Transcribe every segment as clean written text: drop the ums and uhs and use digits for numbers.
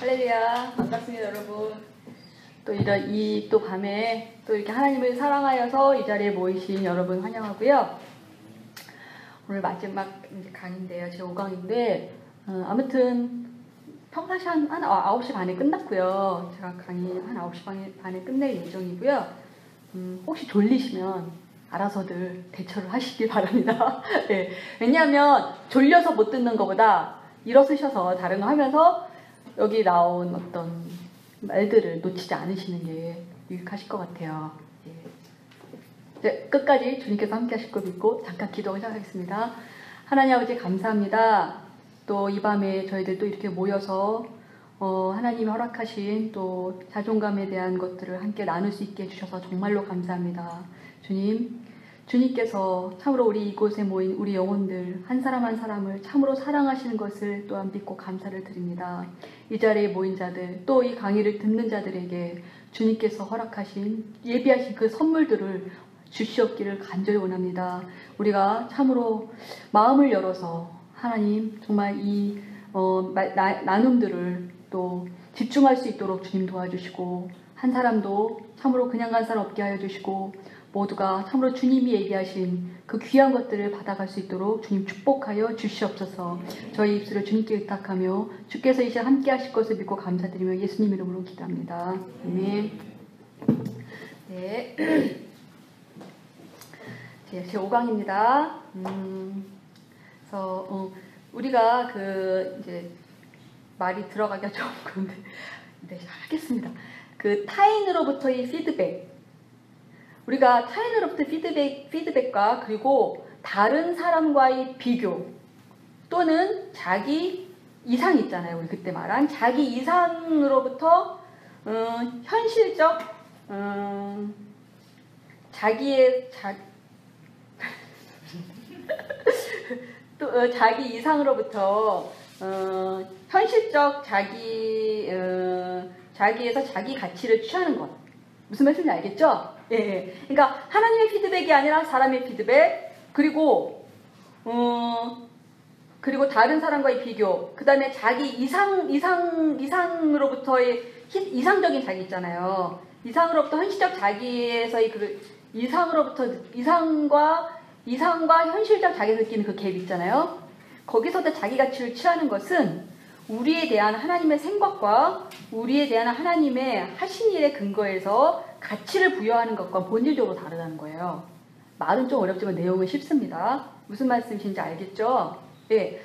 할렐루야. 반갑습니다, 여러분. 또 이 또 밤에 또 이렇게 하나님을 사랑하여서 이 자리에 모이신 여러분 환영하고요. 오늘 마지막 강의인데요. 제 5강인데, 아무튼 평상시 한 9시 반에 끝났고요. 제가 강의 한 9시 반에 끝낼 예정이고요. 혹시 졸리시면 알아서들 대처를 하시길 바랍니다. 네. 왜냐하면 졸려서 못 듣는 것보다 일어서셔서 다른 거 하면서 여기 나온 어떤 말들을 놓치지 않으시는 게 유익하실 것 같아요. 예. 이제 끝까지 주님께서 함께 하실 걸 믿고 잠깐 기도하기 시작하겠습니다. 하나님 아버지 감사합니다. 또 이 밤에 저희들 또 이렇게 모여서 하나님이 허락하신 또 자존감에 대한 것들을 함께 나눌 수 있게 해주셔서 정말로 감사합니다. 주님께서 참으로 우리 이곳에 모인 우리 영혼들 한 사람 한 사람을 참으로 사랑하시는 것을 또한 믿고 감사를 드립니다. 이 자리에 모인 자들 또 이 강의를 듣는 자들에게 주님께서 허락하신 예비하신 그 선물들을 주시옵기를 간절히 원합니다. 우리가 참으로 마음을 열어서 하나님 정말 이 나눔들을 또 집중할 수 있도록 주님 도와주시고 한 사람도 참으로 그냥 간 사람 없게 하여 주시고 모두가 참으로 주님이 얘기하신 그 귀한 것들을 받아갈 수 있도록 주님 축복하여 주시옵소서. 저희 입술을 주님께 의탁하며 주께서 이 시간 함께 하실 것을 믿고 감사드리며 예수님 이름으로 기도합니다. 아멘. 네. 제 5강입니다. 그래서 우리가 이제 말이 들어가기가 좀 그런데 네, 하겠습니다. 그 타인으로부터의 피드백. 우리가 타인으로부터 피드백과 그리고 다른 사람과의 비교 또는 자기 이상 있잖아요. 우리 그때 말한 자기 이상으로부터 현실적 자기 이상으로부터 현실적 자기에서 자기 가치를 취하는 것. 무슨 말씀인지 알겠죠? 예. 그러니까 하나님의 피드백이 아니라 사람의 피드백, 그리고 다른 사람과의 비교, 그 다음에 자기 이상으로부터의 이상적인 자기 있잖아요. 이상으로부터 현실적 자기에서의 그 이상과 현실적 자기에서 느끼는 그 갭 있잖아요. 거기서도 자기 가치를 취하는 것은 우리에 대한 하나님의 생각과 우리에 대한 하나님의 하신 일의 근거에서 가치를 부여하는 것과 본질적으로 다르다는 거예요. 말은 좀 어렵지만 내용은 쉽습니다. 무슨 말씀이신지 알겠죠? 예.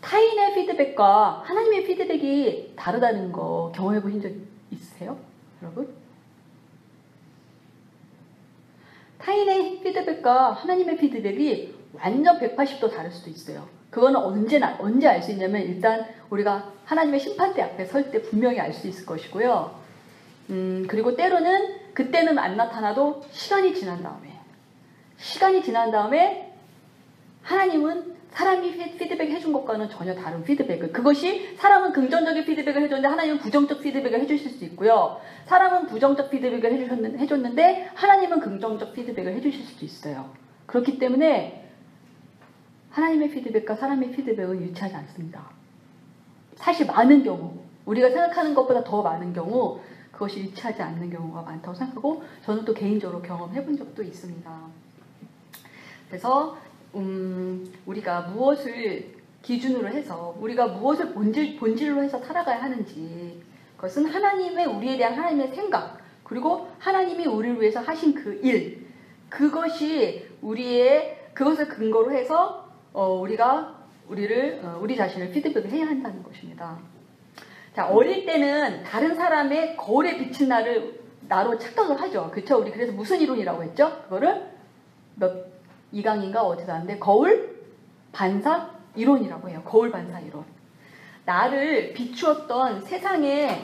타인의 피드백과 하나님의 피드백이 다르다는 거 경험해 보신 적 있으세요? 여러분? 타인의 피드백과 하나님의 피드백이 완전 180도 다를 수도 있어요. 그거는 언제 알 수 있냐면 일단 우리가 하나님의 심판대 앞에 설 때 분명히 알 수 있을 것이고요. 그리고 때로는 그때는 안 나타나도 시간이 지난 다음에 하나님은 사람이 피드백 해준 것과는 전혀 다른 피드백을, 그것이 사람은 긍정적인 피드백을 해줬는데 하나님은 부정적 피드백을 해주실 수 있고요. 사람은 부정적 피드백을 해줬는데 하나님은 긍정적 피드백을 해주실 수도 있어요. 그렇기 때문에 하나님의 피드백과 사람의 피드백은 일치하지 않습니다. 사실 많은 경우, 우리가 생각하는 것보다 더 많은 경우 그것이 일치하지 않는 경우가 많다고 생각하고 저는 또 개인적으로 경험해 본 적도 있습니다. 그래서 우리가 무엇을 기준으로 해서 우리가 무엇을 본질로 해서 살아가야 하는지, 그것은 우리에 대한 하나님의 생각, 그리고 하나님이 우리를 위해서 하신 그 일, 그것을 근거로 해서 우리 자신을 피드백을 해야 한다는 것입니다. 자, 어릴 때는 다른 사람의 거울에 비친 나로 착각을 하죠. 그쵸? 우리 그래서 무슨 이론이라고 했죠? 그거를 2강인가 어디서 하는데 거울 반사 이론이라고 해요. 거울 반사 이론. 나를 비추었던 세상에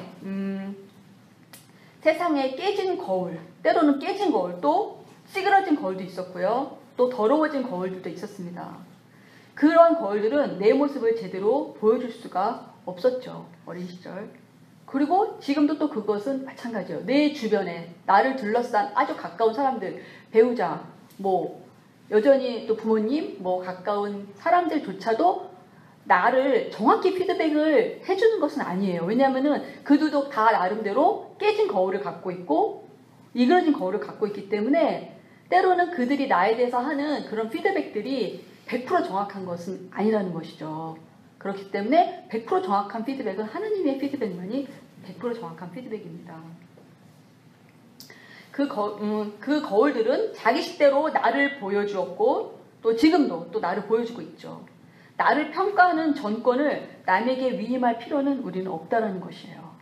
깨진 거울, 때로는 깨진 거울, 또 찌그러진 거울도 있었고요. 또 더러워진 거울들도 있었습니다. 그런 거울들은 내 모습을 제대로 보여줄 수가 없었죠. 어린 시절. 그리고 지금도 또 그것은 마찬가지예요. 내 주변에 나를 둘러싼 아주 가까운 사람들, 배우자, 여전히 또 부모님, 가까운 사람들조차도 나를 정확히 피드백을 해주는 것은 아니에요. 왜냐하면은 그들도 다 나름대로 깨진 거울을 갖고 있고 이그러진 거울을 갖고 있기 때문에 때로는 그들이 나에 대해서 하는 그런 피드백들이 100% 정확한 것은 아니라는 것이죠. 그렇기 때문에 100% 정확한 피드백은 하나님의 피드백만이 100% 정확한 피드백입니다. 그 거울들은 자기 식대로 나를 보여주었고 또 지금도 또 나를 보여주고 있죠. 나를 평가하는 전권을 남에게 위임할 필요는 우리는 없다는 것이에요.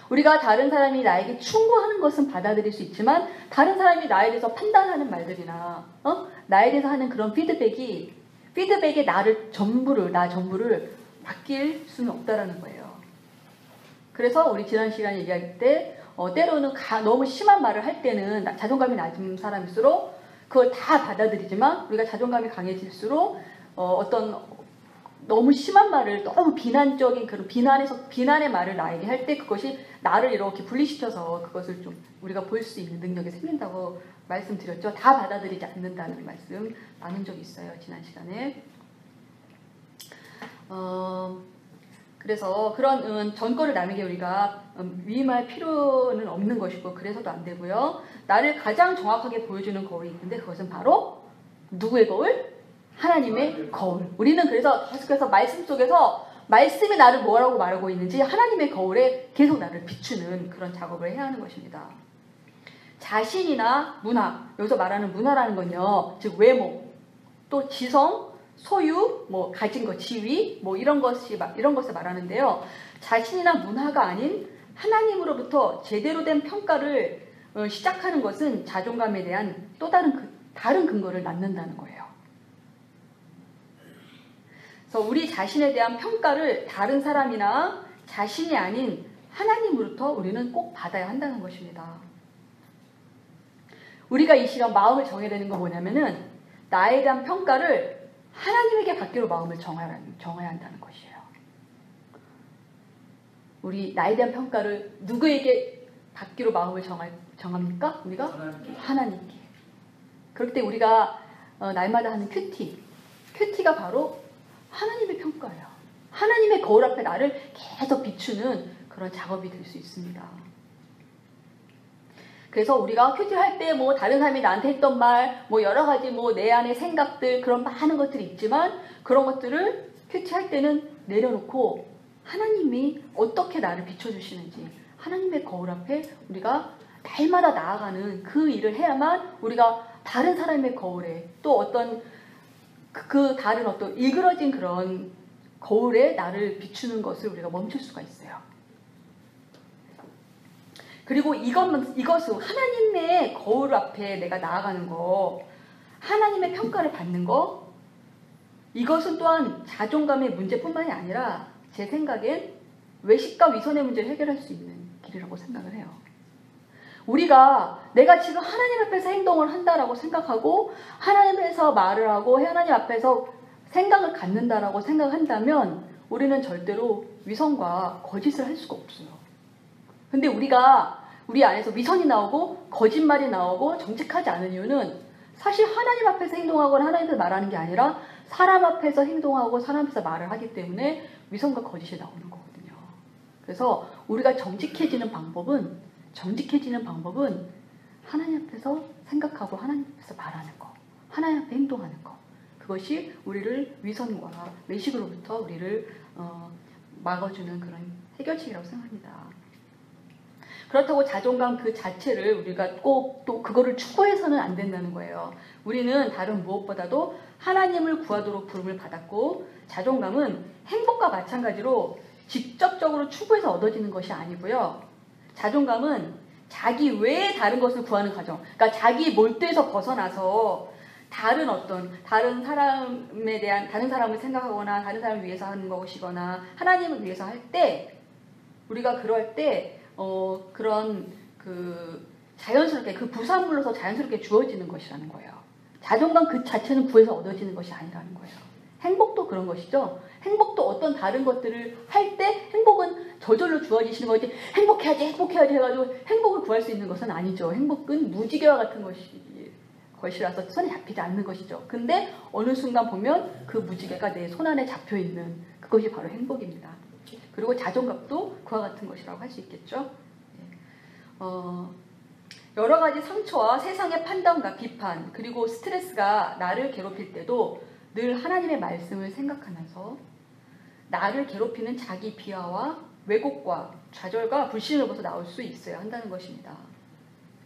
우리가 다른 사람이 나에게 충고하는 것은 받아들일 수 있지만 다른 사람이 나에 대해서 판단하는 말들이나 나에 대해서 하는 그런 피드백에 나를 전부를 맡길 수는 없다라는 거예요. 그래서 우리 지난 시간에 얘기할 때 때로는 너무 심한 말을 할 때는 자존감이 낮은 사람일수록 그걸 다 받아들이지만 우리가 자존감이 강해질수록 어떤 너무 심한 말을 너무 비난적인 그런 비난의 말을 나에게 할 때 그것이 나를 이렇게 분리시켜서 그것을 좀 우리가 볼 수 있는 능력이 생긴다고 말씀드렸죠. 다 받아들이지 않는다는 말씀 나눈 적이 있어요. 지난 시간에. 그래서 그런 전권을 남에게 우리가 위임할 필요는 없는 것이고 그래서도 안 되고요. 나를 가장 정확하게 보여주는 거울이 있는데 그것은 바로 누구의 거울? 하나님의 거울. 우리는 그래서 계속해서 말씀 속에서 말씀이 나를 뭐라고 말하고 있는지 하나님의 거울에 계속 나를 비추는 그런 작업을 해야 하는 것입니다. 자신이나 문화, 여기서 말하는 문화라는 건요, 즉 외모, 또 지성, 소유, 뭐 가진 것, 지위, 뭐 이런 것을 말하는데요. 자신이나 문화가 아닌 하나님으로부터 제대로 된 평가를 시작하는 것은 자존감에 대한 또 다른 근거를 낳는다는 거예요. 그래서 우리 자신에 대한 평가를 다른 사람이나 자신이 아닌 하나님으로부터 우리는 꼭 받아야 한다는 것입니다. 우리가 이 시간 마음을 정해야 되는 건 뭐냐면은 나에 대한 평가를 하나님에게 받기로 마음을 정해야 한다는 것이에요. 우리 나에 대한 평가를 누구에게 받기로 마음을 정합니까? 우리가? 하나님께. 그럴 때 우리가 날마다 하는 큐티가 바로 하나님의 평가예요. 하나님의 거울 앞에 나를 계속 비추는 그런 작업이 될 수 있습니다. 그래서 우리가 큐티를 할 때 뭐 다른 사람이 나한테 했던 말, 뭐 여러 가지 뭐 내 안의 생각들 그런 많은 것들이 있지만 그런 것들을 큐티할 때는 내려놓고 하나님이 어떻게 나를 비춰주시는지 하나님의 거울 앞에 우리가 날마다 나아가는 그 일을 해야만 우리가 다른 사람의 거울에 또 어떤 그 다른 어떤 일그러진 그런 거울에 나를 비추는 것을 우리가 멈출 수가 있어요. 그리고 이것은 하나님의 거울 앞에 내가 나아가는 거, 하나님의 평가를 받는 거, 이것은 또한 자존감의 문제뿐만이 아니라 제 생각엔 외식과 위선의 문제를 해결할 수 있는 길이라고 생각을 해요. 내가 지금 하나님 앞에서 행동을 한다라고 생각하고 하나님 앞에서 말을 하고 하나님 앞에서 생각을 갖는다라고 생각한다면 우리는 절대로 위선과 거짓을 할 수가 없어요. 근데 우리 안에서 위선이 나오고 거짓말이 나오고 정직하지 않은 이유는 사실 하나님 앞에서 행동하거나 하나님 앞에서 말하는 게 아니라 사람 앞에서 행동하고 사람 앞에서 말을 하기 때문에 위선과 거짓이 나오는 거거든요. 그래서 우리가 정직해지는 방법은 하나님 앞에서 생각하고 하나님 앞에서 말하는 거, 하나님 앞에 행동하는 거. 그것이 우리를 위선과 외식으로부터 우리를 막아주는 그런 해결책이라고 생각합니다. 그렇다고 자존감 그 자체를 우리가 꼭 또 그거를 추구해서는 안 된다는 거예요. 우리는 다른 무엇보다도 하나님을 구하도록 부름을 받았고 자존감은 행복과 마찬가지로 직접적으로 추구해서 얻어지는 것이 아니고요. 자존감은 자기 외에 다른 것을 구하는 과정. 그러니까 자기 몰두에서 벗어나서 다른 사람을 생각하거나 다른 사람을 위해서 하는 것이거나 하나님을 위해서 할 때 우리가 그럴 때 그런 자연스럽게 그 부산물로서 자연스럽게 주어지는 것이라는 거예요. 자존감 그 자체는 구해서 얻어지는 것이 아니라는 거예요. 행복도 그런 것이죠. 행복도 어떤 다른 것들을 할 때 행복은 저절로 주어지시는 거지 행복해야지 해가지고 행복을 구할 수 있는 것은 아니죠. 행복은 무지개와 같은 것이라서 손에 잡히지 않는 것이죠. 근데 어느 순간 보면 그 무지개가 내 손 안에 잡혀있는 그것이 바로 행복입니다. 그리고 자존감도 그와 같은 것이라고 할 수 있겠죠. 여러 가지 상처와 세상의 판단과 비판 그리고 스트레스가 나를 괴롭힐 때도 늘 하나님의 말씀을 생각하면서 나를 괴롭히는 자기 비하와 왜곡과 좌절과 불신으로부터 나올 수 있어야 한다는 것입니다.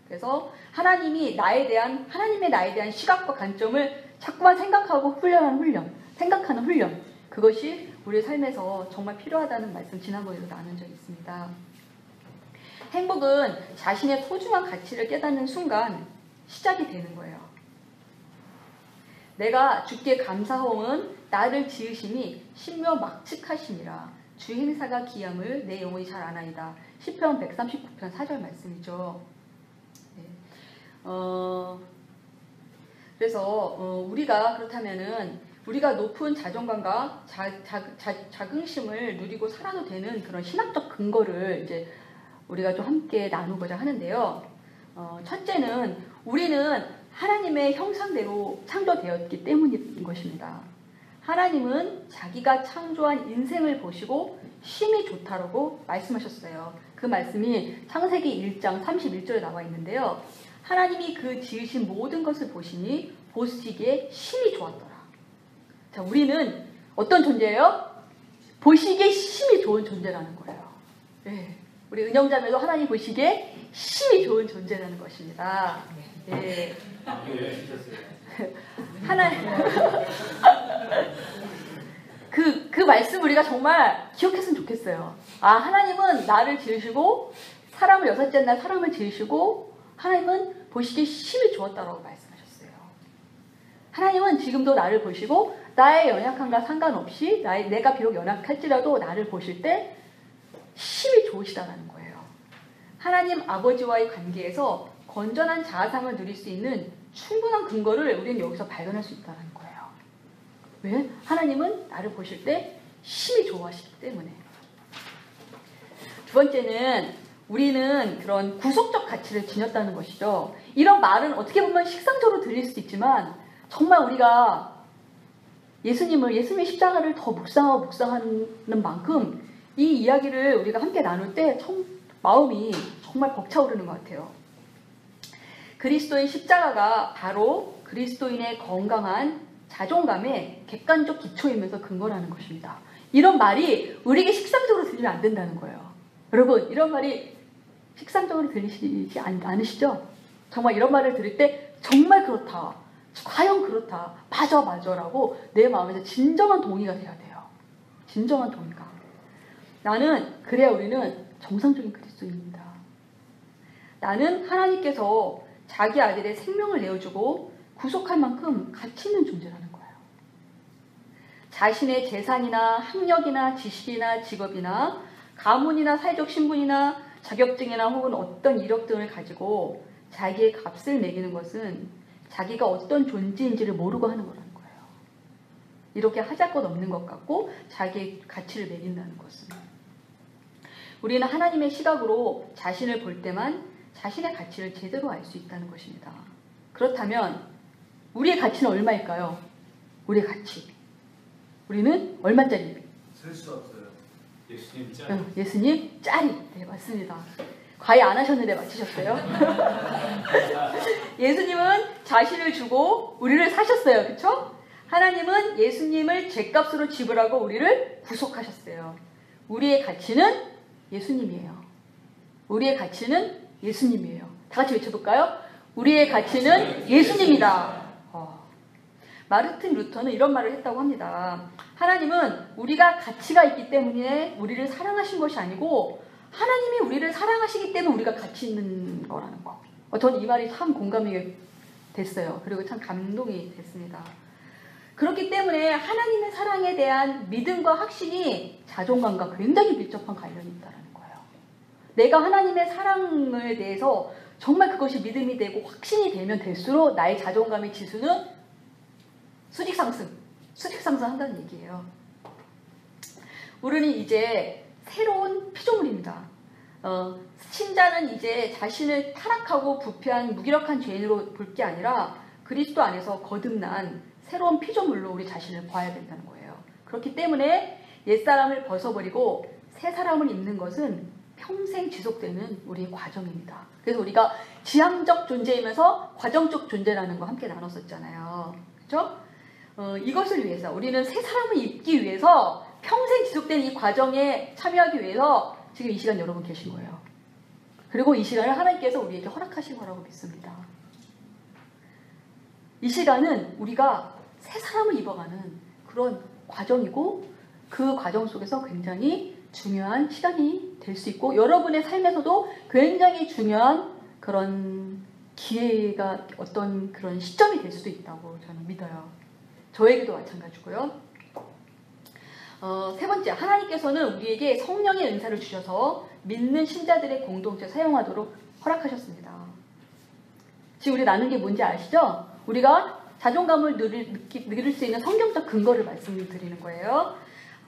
그래서 하나님의 나에 대한 시각과 관점을 자꾸만 생각하고 생각하는 훈련 그것이 우리의 삶에서 정말 필요하다는 말씀 지난번에도 나눈 적이 있습니다. 행복은 자신의 소중한 가치를 깨닫는 순간 시작이 되는 거예요. 내가 주께 감사하오은 나를 지으심이 신묘막측하심이라 주 행사가 기함을 내 영혼이 잘 아나이다. 시편 139편 4절 말씀이죠. 네. 그래서 우리가 그렇다면은 우리가 높은 자존감과 자긍심을 누리고 살아도 되는 그런 신학적 근거를 이제 우리가 좀 함께 나누고자 하는데요. 첫째는 우리는 하나님의 형상대로 창조되었기 때문인 것입니다. 하나님은 자기가 창조한 인생을 보시고 심히 좋다라고 말씀하셨어요. 그 말씀이 창세기 1장 31절에 나와 있는데요. 하나님이 그 지으신 모든 것을 보시기에 심히 좋았더라. 자, 우리는 어떤 존재예요? 보시기에 심히 좋은 존재라는 거예요. 네. 우리 은영자매도 하나님 보시기에 심히 좋은 존재라는 것입니다. 네. 하나님 그 말씀 우리가 정말 기억했으면 좋겠어요. 하나님은 나를 지으시고 사람을 여섯째 날 사람을 지으시고 하나님은 보시기에 심히 좋았다라고 말씀하셨어요. 하나님은 지금도 나를 보시고 나의 연약함과 상관없이 내가 비록 연약할지라도 나를 보실 때 심히 좋으시다는 거예요. 하나님 아버지와의 관계에서 건전한 자아상을 누릴 수 있는 충분한 근거를 우리는 여기서 발견할 수 있다는 거예요. 왜? 하나님은 나를 보실 때 심히 좋아하시기 때문에. 두 번째는 우리는 그런 구속적 가치를 지녔다는 것이죠. 이런 말은 어떻게 보면 식상적으로 들릴 수도 있지만 정말 우리가 예수님의 십자가를 더 묵상하는 만큼 이 이야기를 우리가 함께 나눌 때 마음이 정말 벅차오르는 것 같아요. 그리스도의 십자가가 바로 그리스도인의 건강한 자존감의 객관적 기초이면서 근거라는 것입니다. 이런 말이 우리에게 식상적으로 들리면 안 된다는 거예요. 여러분, 이런 말이 식상적으로 들리시지 않으시죠? 정말 이런 말을 들을 때 정말 그렇다. 과연 그렇다. 맞아라고 내 마음에서 진정한 동의가 돼야 돼요. 진정한 동의가. 그래야 우리는 정상적인 그리스도인입니다. 나는 하나님께서 자기 아들의 생명을 내어주고 구속할 만큼 가치 있는 존재라는 거예요. 자신의 재산이나 학력이나 지식이나 직업이나 가문이나 사회적 신분이나 자격증이나 혹은 어떤 이력 등을 가지고 자기의 값을 매기는 것은 자기가 어떤 존재인지를 모르고 하는 거라는 거예요. 이렇게 하잘것 없는 것 같고 자기의 가치를 매긴다는 것은. 우리는 하나님의 시각으로 자신을 볼 때만 자신의 가치를 제대로 알 수 있다는 것입니다. 그렇다면 우리의 가치는 얼마일까요? 우리의 가치. 우리는 얼마짜리? 셀 수 없어요. 예수님 짤. 예수님 짤이. 네, 맞습니다. 과외 안 하셨는데 맞히셨어요? 예수님은 자신을 주고 우리를 사셨어요. 그렇죠? 하나님은 예수님을 죗값으로 지불하고 우리를 구속하셨어요. 우리의 가치는 예수님이에요. 우리의 가치는 예수님이에요. 다 같이 외쳐볼까요? 우리의 가치는 예수님이다. 마르틴 루터는 이런 말을 했다고 합니다. 하나님은 우리가 가치가 있기 때문에 우리를 사랑하신 것이 아니고 하나님이 우리를 사랑하시기 때문에 우리가 가치 있는 거라는 거. 저는 이 말이 참 공감이 됐어요. 그리고 참 감동이 됐습니다. 그렇기 때문에 하나님의 사랑에 대한 믿음과 확신이 자존감과 굉장히 밀접한 관련이 있다는 거예요. 내가 하나님의 사랑에 대해서 정말 그것이 믿음이 되고 확신이 되면 될수록 나의 자존감의 지수는 수직 상승한다는 얘기예요. 우리는 이제 새로운 피조물입니다. 신자는 이제 자신을 타락하고 부패한 무기력한 죄인으로 볼 게 아니라 그리스도 안에서 거듭난 새로운 피조물로 우리 자신을 봐야 된다는 거예요. 그렇기 때문에 옛사람을 벗어버리고 새 사람을 입는 것은 평생 지속되는 우리의 과정입니다. 그래서 우리가 지향적 존재이면서 과정적 존재라는 거 함께 나눴었잖아요. 그렇죠? 이것을 위해서 우리는 새 사람을 입기 위해서 평생 지속되는 이 과정에 참여하기 위해서 지금 이 시간 여러분 계신 거예요. 그리고 이 시간을 하나님께서 우리에게 허락하신 거라고 믿습니다. 이 시간은 우리가 새 사람을 입어가는 그런 과정이고 그 과정 속에서 굉장히 중요한 시간이 될 수 있고 여러분의 삶에서도 굉장히 중요한 그런 기회가 어떤 그런 시점이 될 수도 있다고 저는 믿어요. 저에게도 마찬가지고요. 세 번째, 하나님께서는 우리에게 성령의 은사를 주셔서 믿는 신자들의 공동체 사용하도록 허락하셨습니다. 지금 우리 나눈 게 뭔지 아시죠? 우리가 자존감을 누릴 수 있는 성경적 근거를 말씀드리는 거예요.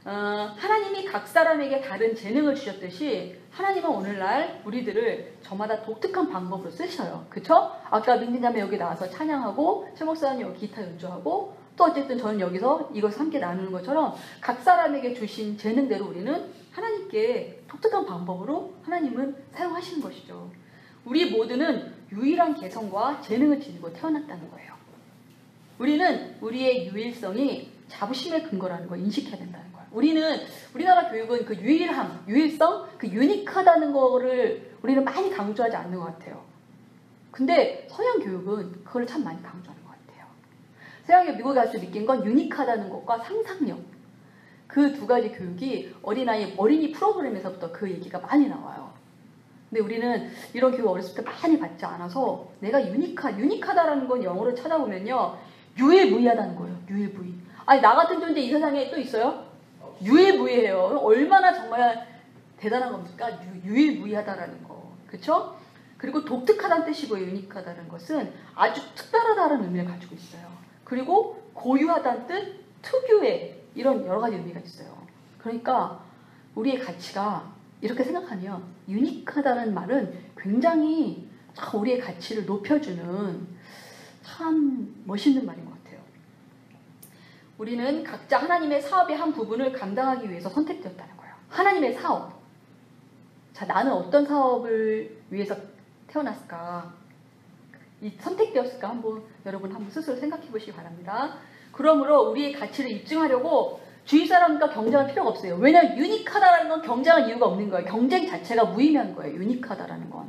하나님이 각 사람에게 다른 재능을 주셨듯이 하나님은 오늘날 우리들을 저마다 독특한 방법으로 쓰셔요. 그쵸? 아까 민진자매 여기 나와서 찬양하고 최 목사님 여기 기타 연주하고 또 어쨌든 저는 여기서 이것을 함께 나누는 것처럼 각 사람에게 주신 재능대로 우리는 하나님께 독특한 방법으로 하나님은 사용하시는 것이죠. 우리 모두는 유일한 개성과 재능을 지니고 태어났다는 거예요. 우리는 우리의 유일성이 자부심의 근거라는 걸 인식해야 된다는 거예요. 우리나라 교육은 그 유일함, 유일성, 그 유니크하다는 거를 우리는 많이 강조하지 않는 것 같아요. 근데 서양 교육은 그걸 참 많이 강조하는 것 같아요. 서양의 미국에 가서 느낀 건 유니크하다는 것과 상상력. 그 두 가지 교육이 어린이 프로그램에서부터 그 얘기가 많이 나와요. 근데 우리는 이런 교육 어렸을 때 많이 받지 않아서 내가 유니크하다라는 건 영어로 찾아보면요. 유일무이하다는 거예요. 유일무이. 아니 나 같은 존재 이 세상에 또 있어요? 유일무이해요. 얼마나 정말 대단한 겁니까? 유일무이하다라는 거. 그렇죠? 그리고 독특하다는 뜻이고 유니크하다는 것은 아주 특별하다는 의미를 가지고 있어요. 그리고 고유하다는 뜻, 특유의 이런 여러 가지 의미가 있어요. 그러니까 우리의 가치가 이렇게 생각하면 유니크하다는 말은 굉장히 우리의 가치를 높여주는 참 멋있는 말인 것 같아요. 우리는 각자 하나님의 사업의 한 부분을 감당하기 위해서 선택되었다는 거예요. 하나님의 사업. 자, 나는 어떤 사업을 위해서 태어났을까? 선택되었을까? 여러분 한번 스스로 생각해 보시기 바랍니다. 그러므로 우리의 가치를 입증하려고 주위 사람과 경쟁할 필요가 없어요. 왜냐하면 유니크하다는 건 경쟁할 이유가 없는 거예요. 경쟁 자체가 무의미한 거예요. 유니크하다라는 건.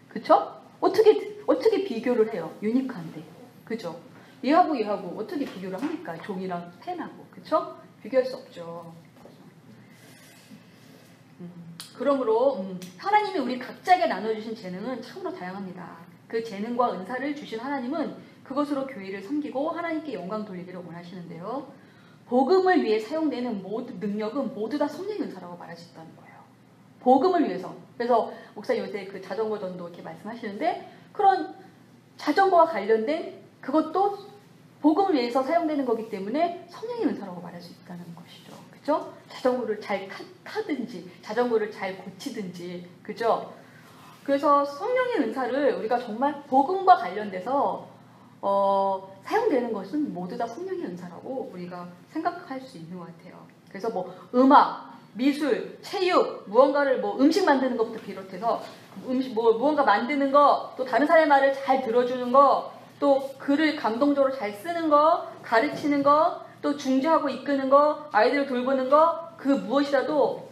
그쵸? 어떻게 비교를 해요? 유니크한데. 그죠? 얘하고 어떻게 비교를 합니까? 종이랑 펜하고. 그쵸? 비교할 수 없죠. 그러므로 하나님이 우리 각자에게 나눠주신 재능은 참으로 다양합니다. 그 재능과 은사를 주신 하나님은 그것으로 교회를 섬기고 하나님께 영광 돌리기를 원하시는데요. 복음을 위해 사용되는 능력은 모두 다 성령의 은사라고 말할 수 있다는 거예요. 복음을 위해서. 그래서 목사님 요새 그 자전거 전도 이렇게 말씀하시는데 그런 자전거와 관련된 그것도 복음을 위해서 사용되는 거기 때문에 성령의 은사라고 말할 수 있다는 것이죠. 그죠? 자전거를 잘 타든지 자전거를 잘 고치든지 그죠? 그래서 성령의 은사를 우리가 정말 복음과 관련돼서 사용되는 것은 모두 다 성령의 은사라고 우리가 생각할 수 있는 것 같아요. 그래서 음악, 미술, 체육, 무언가를 음식 만드는 것부터 비롯해서 무언가 만드는 거, 또 다른 사람의 말을 잘 들어주는 거, 또 글을 감동적으로 잘 쓰는 거, 가르치는 거, 또 중재하고 이끄는 거, 아이들을 돌보는 거, 그 무엇이라도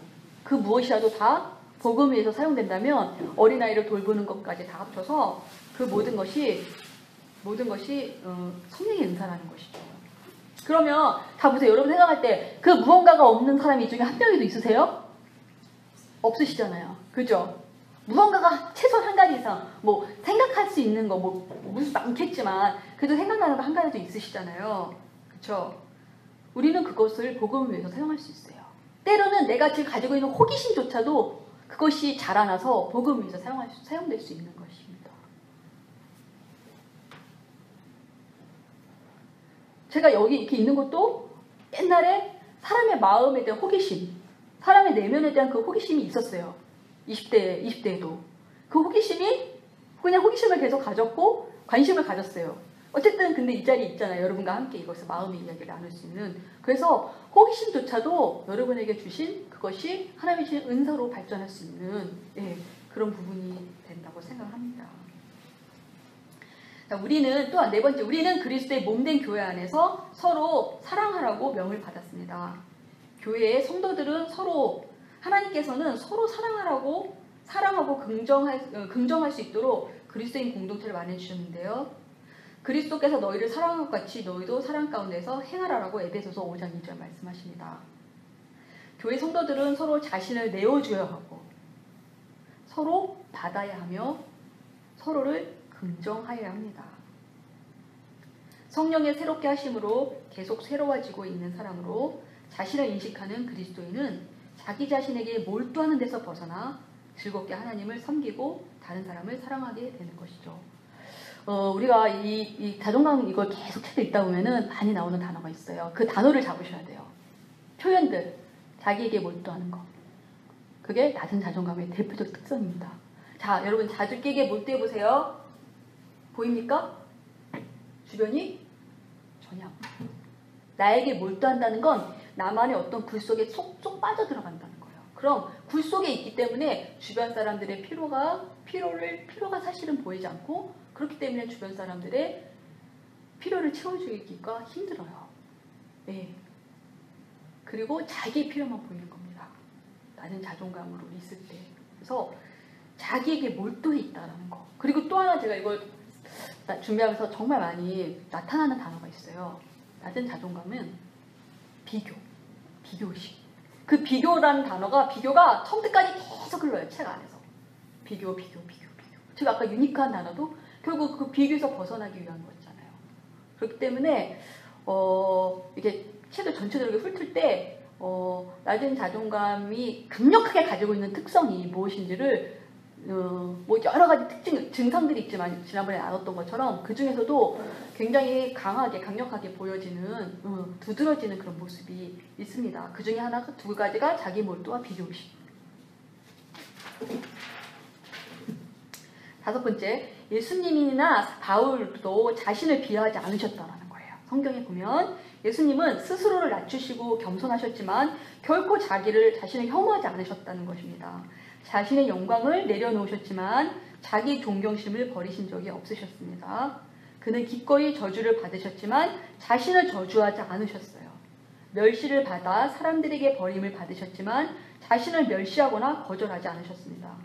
다 복음을 위해서 사용된다면 어린아이를 돌보는 것까지 다 합쳐서 그 모든 것이 성령의 은사라는 것이죠. 그러면 다 보세요. 여러분 생각할 때 그 무언가가 없는 사람이 이 중에 한 명이도 있으세요? 없으시잖아요. 그죠? 무언가가 최소한 한 가지 이상 생각할 수 있는 거 무슨 많겠지만 그래도 생각나는 거 한 가지도 있으시잖아요. 그렇죠? 우리는 그것을 복음을 위해서 사용할 수 있어요. 때로는 내가 지금 가지고 있는 호기심조차도 그것이 자라나서 복음을 위해서 사용될 수 있는 것입니다. 제가 여기 이렇게 있는 것도 옛날에 사람의 마음에 대한 호기심, 사람의 내면에 대한 그 호기심이 있었어요. 20대에도. 그 호기심이 그냥 호기심을 계속 가졌고 관심을 가졌어요. 어쨌든 근데 이 자리에 있잖아요. 여러분과 함께 이것을 마음의 이야기를 나눌 수 있는. 그래서 호기심조차도 여러분에게 주신 그것이 하나님이 주신 은사로 발전할 수 있는 그런 부분이 된다고 생각합니다. 자, 우리는 또한 네 번째, 우리는 그리스도의 몸된 교회 안에서 서로 사랑하라고 명을 받았습니다. 교회의 성도들은 서로, 하나님께서는 서로 사랑하고 긍정할 수 있도록 그리스도인 공동체를 만들어주셨는데요. 그리스도께서 너희를 사랑한 것 같이 너희도 사랑 가운데서 행하라라고 에베소서 5장 2절 말씀하십니다. 교회 성도들은 서로 자신을 내어줘야 하고 서로 받아야 하며 서로를 긍정하여야 합니다. 성령의 새롭게 하심으로 계속 새로워지고 있는 사람으로 자신을 인식하는 그리스도인은 자기 자신에게 몰두하는 데서 벗어나 즐겁게 하나님을 섬기고 다른 사람을 사랑하게 되는 것이죠. 우리가 이 자존감 이걸 계속 책을 읽다 보면은 많이 나오는 단어가 있어요. 그 단어를 잡으셔야 돼요. 표현들, 자기에게 몰두하는 거. 그게 낮은 자존감의 대표적 특성입니다. 자, 여러분 자기에게 몰두해 보세요. 보입니까? 주변이 전혀 안 보여요. 나에게 몰두한다는 건 나만의 어떤 굴 속에 쏙쏙 빠져들어간다는 거예요. 그럼 굴 속에 있기 때문에 주변 사람들의 피로가 사실은 보이지 않고 그렇기 때문에 주변 사람들의 필요를 채워주기가 힘들어요. 네. 그리고 자기의 필요만 보이는 겁니다. 낮은 자존감으로 있을 때. 그래서 자기에게 몰두해 있다는 거. 그리고 또 하나 제가 이걸 준비하면서 정말 많이 나타나는 단어가 있어요. 낮은 자존감은 비교의식. 그 비교라는 단어가 처음부터까지 계속 흘러요. 책 안에서. 비교. 제가 아까 유니크한 단어도 결국 그 비교에서 벗어나기 위한 거였잖아요. 그렇기 때문에 이게 책을 전체적으로 훑을 때 낮은 자존감이 강력하게 가지고 있는 특성이 무엇인지를 뭐 여러 가지 증상들이 있지만 지난번에 나눴던 것처럼 그 중에서도 굉장히 강력하게 보여지는 두드러지는 그런 모습이 있습니다. 그 중에 하나가 두 가지가 자기 몰두와 비교의식. 다섯 번째, 예수님이나 바울도 자신을 비하하지 않으셨다는 거예요. 성경에 보면 예수님은 스스로를 낮추시고 겸손하셨지만 결코 자신을 혐오하지 않으셨다는 것입니다. 자신의 영광을 내려놓으셨지만 자기 존경심을 버리신 적이 없으셨습니다. 그는 기꺼이 저주를 받으셨지만 자신을 저주하지 않으셨어요. 멸시를 받아 사람들에게 버림을 받으셨지만 자신을 멸시하거나 거절하지 않으셨습니다.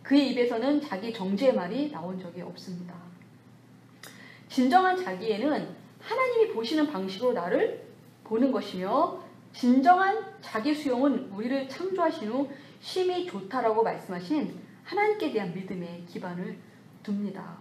그의 입에서는 자기 정죄의 말이 나온 적이 없습니다. 진정한 자기애는 하나님이 보시는 방식으로 나를 보는 것이며 진정한 자기 수용은 우리를 창조하신 후 심히 좋다라고 말씀하신 하나님께 대한 믿음에 기반을 둡니다.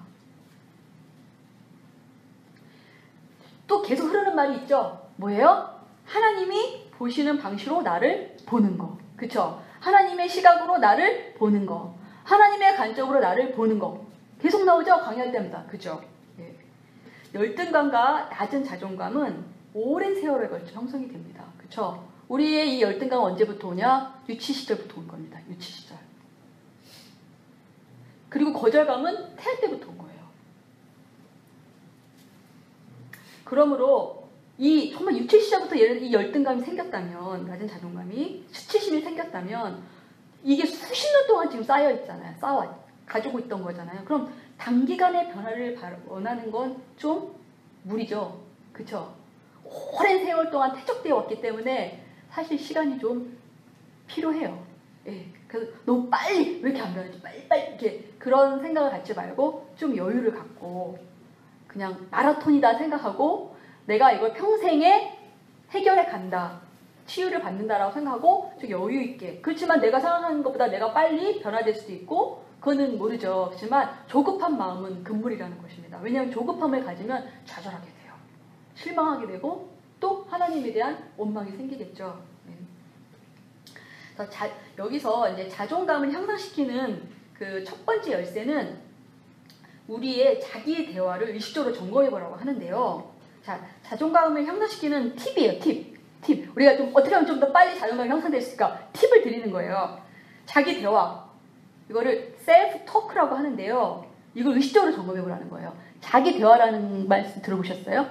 또 계속 흐르는 말이 있죠. 뭐예요? 하나님이 보시는 방식으로 나를 보는 거. 그쵸? 하나님의 시각으로 나를 보는 거. 하나님의 관점으로 나를 보는 거. 계속 나오죠? 강의할 때마다. 그죠? 예. 열등감과 낮은 자존감은 오랜 세월에 걸쳐 형성이 됩니다. 그쵸? 우리의 이 열등감은 언제부터 오냐? 유치 시절부터 온 겁니다. 유치 시절. 그리고 거절감은 태아 때부터 온 거예요. 그러므로 정말 유치 시절부터 이 열등감이 생겼다면, 낮은 자존감이, 수치심이 생겼다면 이게 수십 년 동안 지금 쌓여 있잖아요. 가지고 있던 거잖아요. 그럼 단기간의 변화를 원하는 건 좀 무리죠. 그쵸? 오랜 세월 동안 퇴적되어 왔기 때문에 사실 시간이 좀 필요해요. 예. 그래서 너무 빨리, 왜 이렇게 안 변하지? 빨리, 이렇게 그런 생각을 갖지 말고 좀 여유를 갖고 그냥 마라톤이다 생각하고 내가 이걸 평생에 해결해 간다. 치유를 받는다라고 생각하고 좀 여유 있게. 그렇지만 내가 생각하는 것보다 내가 빨리 변화될 수도 있고 그거는 모르죠. 그렇지만 조급한 마음은 금물이라는 것입니다. 왜냐하면 조급함을 가지면 좌절하게 돼요. 실망하게 되고 또 하나님에 대한 원망이 생기겠죠. 네. 여기서 이제 자존감을 향상시키는 그 첫 번째 열쇠는 우리의 자기의 대화를 의식적으로 점검해보라고 하는데요. 자, 자존감을 향상시키는 팁이에요. 팁. 우리가 좀 어떻게 하면 좀 더 빨리 자존감이 향상될 수 있을까? 팁을 드리는 거예요. 자기 대화. 이거를 셀프 토크라고 하는데요. 이걸 의식적으로 점검해보라는 거예요. 자기 대화라는 말씀 들어보셨어요?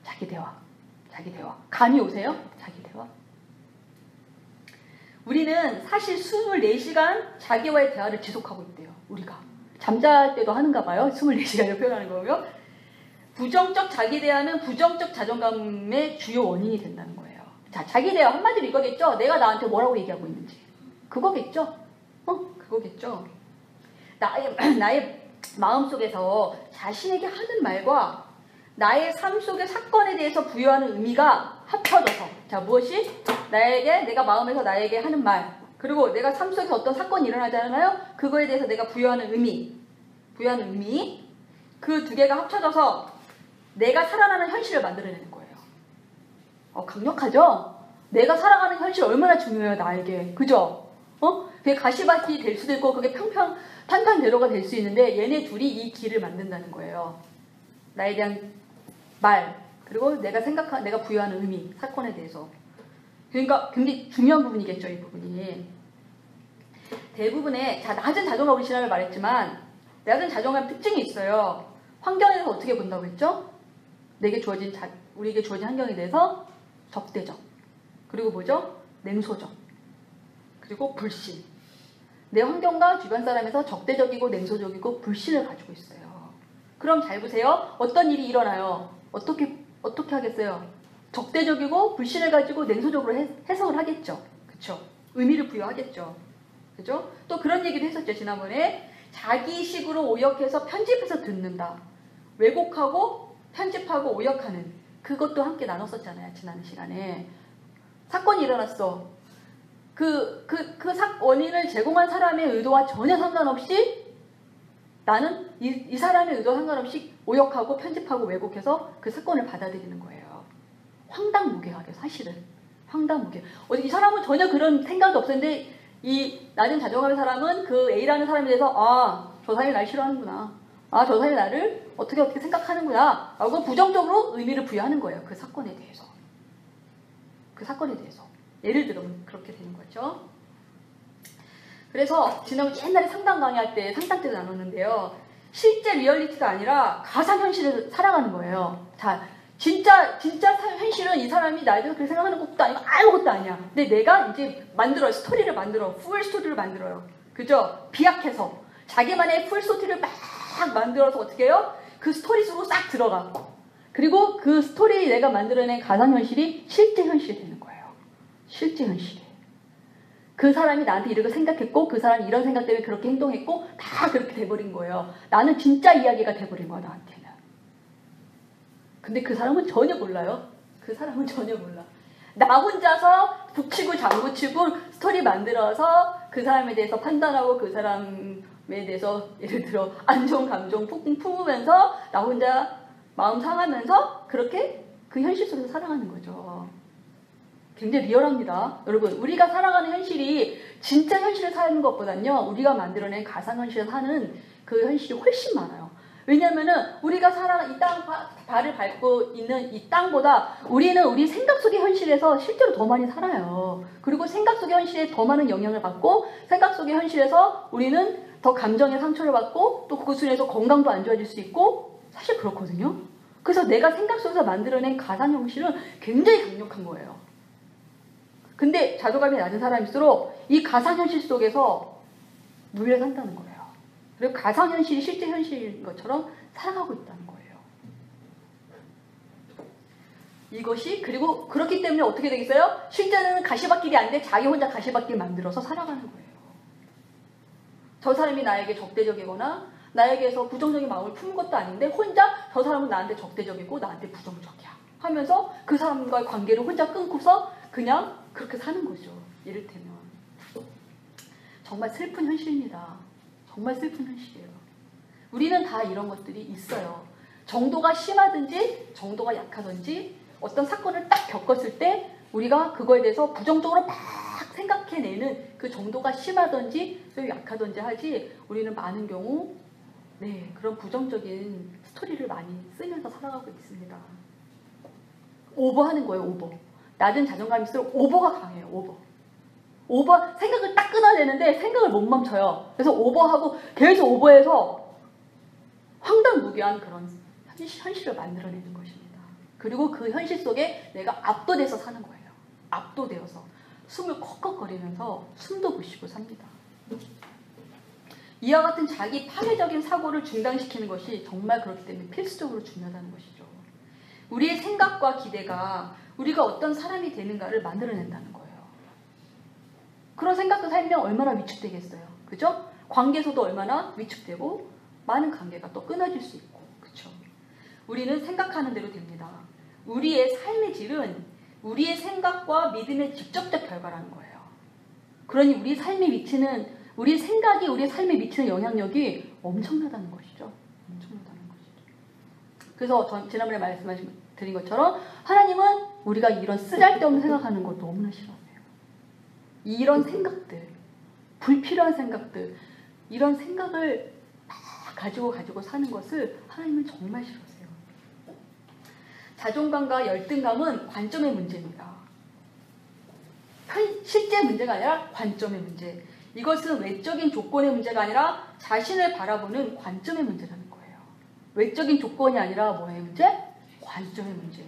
자기 대화. 자기 대화. 감이 오세요? 자기 대화. 우리는 사실 24시간 자기와의 대화를 지속하고 있대요. 우리가. 잠잘 때도 하는가 봐요. 24시간을 표현하는 거고요. 부정적 자기 대화는 부정적 자존감의 주요 원인이 된다는 거예요. 자, 자기 대화 한마디로 이거겠죠? 내가 나한테 뭐라고 얘기하고 있는지. 그거겠죠? 그거겠죠? 나의 마음속에서 자신에게 하는 말과 나의 삶 속의 사건에 대해서 부여하는 의미가 합쳐져서, 자, 무엇이? 내가 마음에서 나에게 하는 말, 그리고 내가 삶 속에서 어떤 사건이 일어나잖아요? 그거에 대해서 내가 부여하는 의미, 그 두 개가 합쳐져서 내가 살아가는 현실을 만들어내는 거예요. 강력하죠? 내가 살아가는 현실 얼마나 중요해요, 나에게. 그죠? 그게 가시밭이 될 수도 있고, 그게 탄탄대로가 될 수 있는데, 얘네 둘이 이 길을 만든다는 거예요. 나에 대한 말, 그리고 내가 부여하는 의미, 사건에 대해서. 그러니까 굉장히 중요한 부분이겠죠, 이 부분이. 대부분의, 낮은 자존감, 우리 지난번에 말했지만, 낮은 자존감 특징이 있어요. 환경에 대해서 어떻게 본다고 했죠? 우리에게 주어진 환경에 대해서 적대적. 그리고 뭐죠? 냉소적. 그리고 불신. 내 환경과 주변 사람에서 적대적이고 냉소적이고 불신을 가지고 있어요. 그럼 잘 보세요. 어떤 일이 일어나요? 어떻게 하겠어요? 적대적이고 불신을 가지고 냉소적으로 해석을 하겠죠. 그쵸? 의미를 부여하겠죠. 그죠? 또 그런 얘기도 했었죠, 지난번에. 자기식으로 오역해서 편집해서 듣는다. 왜곡하고 편집하고 오역하는. 그것도 함께 나눴었잖아요, 지난 시간에. 사건이 일어났어. 원인을 제공한 사람의 의도와 전혀 상관없이 나는 이 사람의 의도와 상관없이 오역하고 편집하고 왜곡해서 그 사건을 받아들이는 거예요. 황당무계하게, 사실은. 황당무계. 이 사람은 전혀 그런 생각이 없었는데 이 낮은 자존감의 사람은 그 A라는 사람에 대해서 저 사람이 날 싫어하는구나. 저 사람이 나를 어떻게 생각하는구나. 라고 부정적으로 의미를 부여하는 거예요. 그 사건에 대해서. 예를 들면 그렇게 되는 거죠. 그래서 지난번 옛날에 상담 강의할 때 상담 때도 나눴는데요. 실제 리얼리티가 아니라 가상현실을 살아가는 거예요. 자, 진짜 현실은 이 사람이 나에 대해서 그렇게 생각하는 것도 아니고 아무것도 아니야. 근데 내가 이제 스토리를 만들어. 풀 스토리를 만들어요. 그죠? 비약해서. 자기만의 풀 스토리를 막 만들어서 어떻게 해요? 그 스토리 속으로 싹 들어가. 그리고 그 스토리 내가 만들어낸 가상현실이 실제 현실이 되는 거예요. 실제 현실이. 그 사람이 나한테 이렇게 생각했고 그 사람이 이런 생각 때문에 그렇게 행동했고 다 그렇게 돼버린 거예요. 나는 진짜 이야기가 돼버린 거야, 나한테는. 근데 그 사람은 전혀 몰라요. 나 혼자서 북치고 장구치고 스토리 만들어서 그 사람에 대해서 판단하고 그 사람에 대해서 예를 들어 안 좋은 감정 푹푹 품으면서 나 혼자 마음 상하면서 그렇게 그 현실 속에서 살아가는 거죠. 굉장히 리얼합니다. 여러분, 우리가 살아가는 현실이 진짜 현실을 사는 것보단요, 우리가 만들어낸 가상현실을 사는 그 현실이 훨씬 많아요. 왜냐면은 우리가 이 발을 밟고 있는 이 땅보다 우리는 우리 생각 속의 현실에서 실제로 더 많이 살아요. 그리고 생각 속의 현실에 더 많은 영향을 받고 생각 속의 현실에서 우리는 더 감정의 상처를 받고 또 그 순에서 건강도 안 좋아질 수 있고 사실 그렇거든요. 그래서 내가 생각 속에서 만들어낸 가상현실은 굉장히 강력한 거예요. 근데 자존감이 낮은 사람일수록 이 가상현실 속에서 물려 산다는 거예요. 그리고 가상현실이 실제 현실인 것처럼 살아가고 있다는 거예요. 이것이 그리고 그렇기 때문에 어떻게 되겠어요? 실제는 가시밭길이 아닌데 자기 혼자 가시밭길 만들어서 살아가는 거예요. 저 사람이 나에게 적대적이거나 나에게서 부정적인 마음을 품은 것도 아닌데 혼자 저 사람은 나한테 적대적이고 나한테 부정적이야 하면서 그 사람과의 관계를 혼자 끊고서 그냥 그렇게 사는 거죠. 이를테면. 정말 슬픈 현실입니다. 정말 슬픈 현실이에요. 우리는 다 이런 것들이 있어요. 정도가 심하든지 정도가 약하든지 어떤 사건을 딱 겪었을 때 우리가 그거에 대해서 부정적으로 막 생각해내는 그 정도가 심하든지 약하든지 하지 우리는 많은 경우 그런 부정적인 스토리를 많이 쓰면서 살아가고 있습니다. 오버하는 거예요. 오버. 낮은 자존감일수록 오버가 강해요. 오버 생각을 딱 끊어내는데 생각을 못 멈춰요. 그래서 오버하고 계속 오버해서 황당무계한 그런 현실을 만들어내는 것입니다. 그리고 그 현실 속에 내가 압도돼서 사는 거예요. 압도되어서 숨을 컥컥거리면서 숨도 못 쉬고 삽니다. 이와 같은 자기 파괴적인 사고를 중단시키는 것이 정말 그렇기 때문에 필수적으로 중요하다는 것이죠. 우리의 생각과 기대가 우리가 어떤 사람이 되는가를 만들어낸다는 거예요. 그런 생각도 살면 얼마나 위축되겠어요. 그죠? 관계에서도 얼마나 위축되고 많은 관계가 또 끊어질 수 있고, 그렇죠? 우리는 생각하는 대로 됩니다. 우리의 삶의 질은 우리의 생각과 믿음의 직접적 결과라는 거예요. 그러니 우리 삶에 미치는, 우리 생각이 우리 삶에 미치는 영향력이 엄청나다는 것이죠. 엄청나다는 것이죠. 그래서 지난번에 말씀드린 것처럼 하나님은 우리가 이런 쓰잘데없는 생각하는 거 너무나 싫어해요. 이런 생각들, 불필요한 생각들, 이런 생각을 가지고 사는 것을 하나님은 정말 싫어하세요. 자존감과 열등감은 관점의 문제입니다. 실제 문제가 아니라 관점의 문제. 이것은 외적인 조건의 문제가 아니라 자신을 바라보는 관점의 문제라는 거예요. 외적인 조건이 아니라 뭐의 문제? 관점의 문제.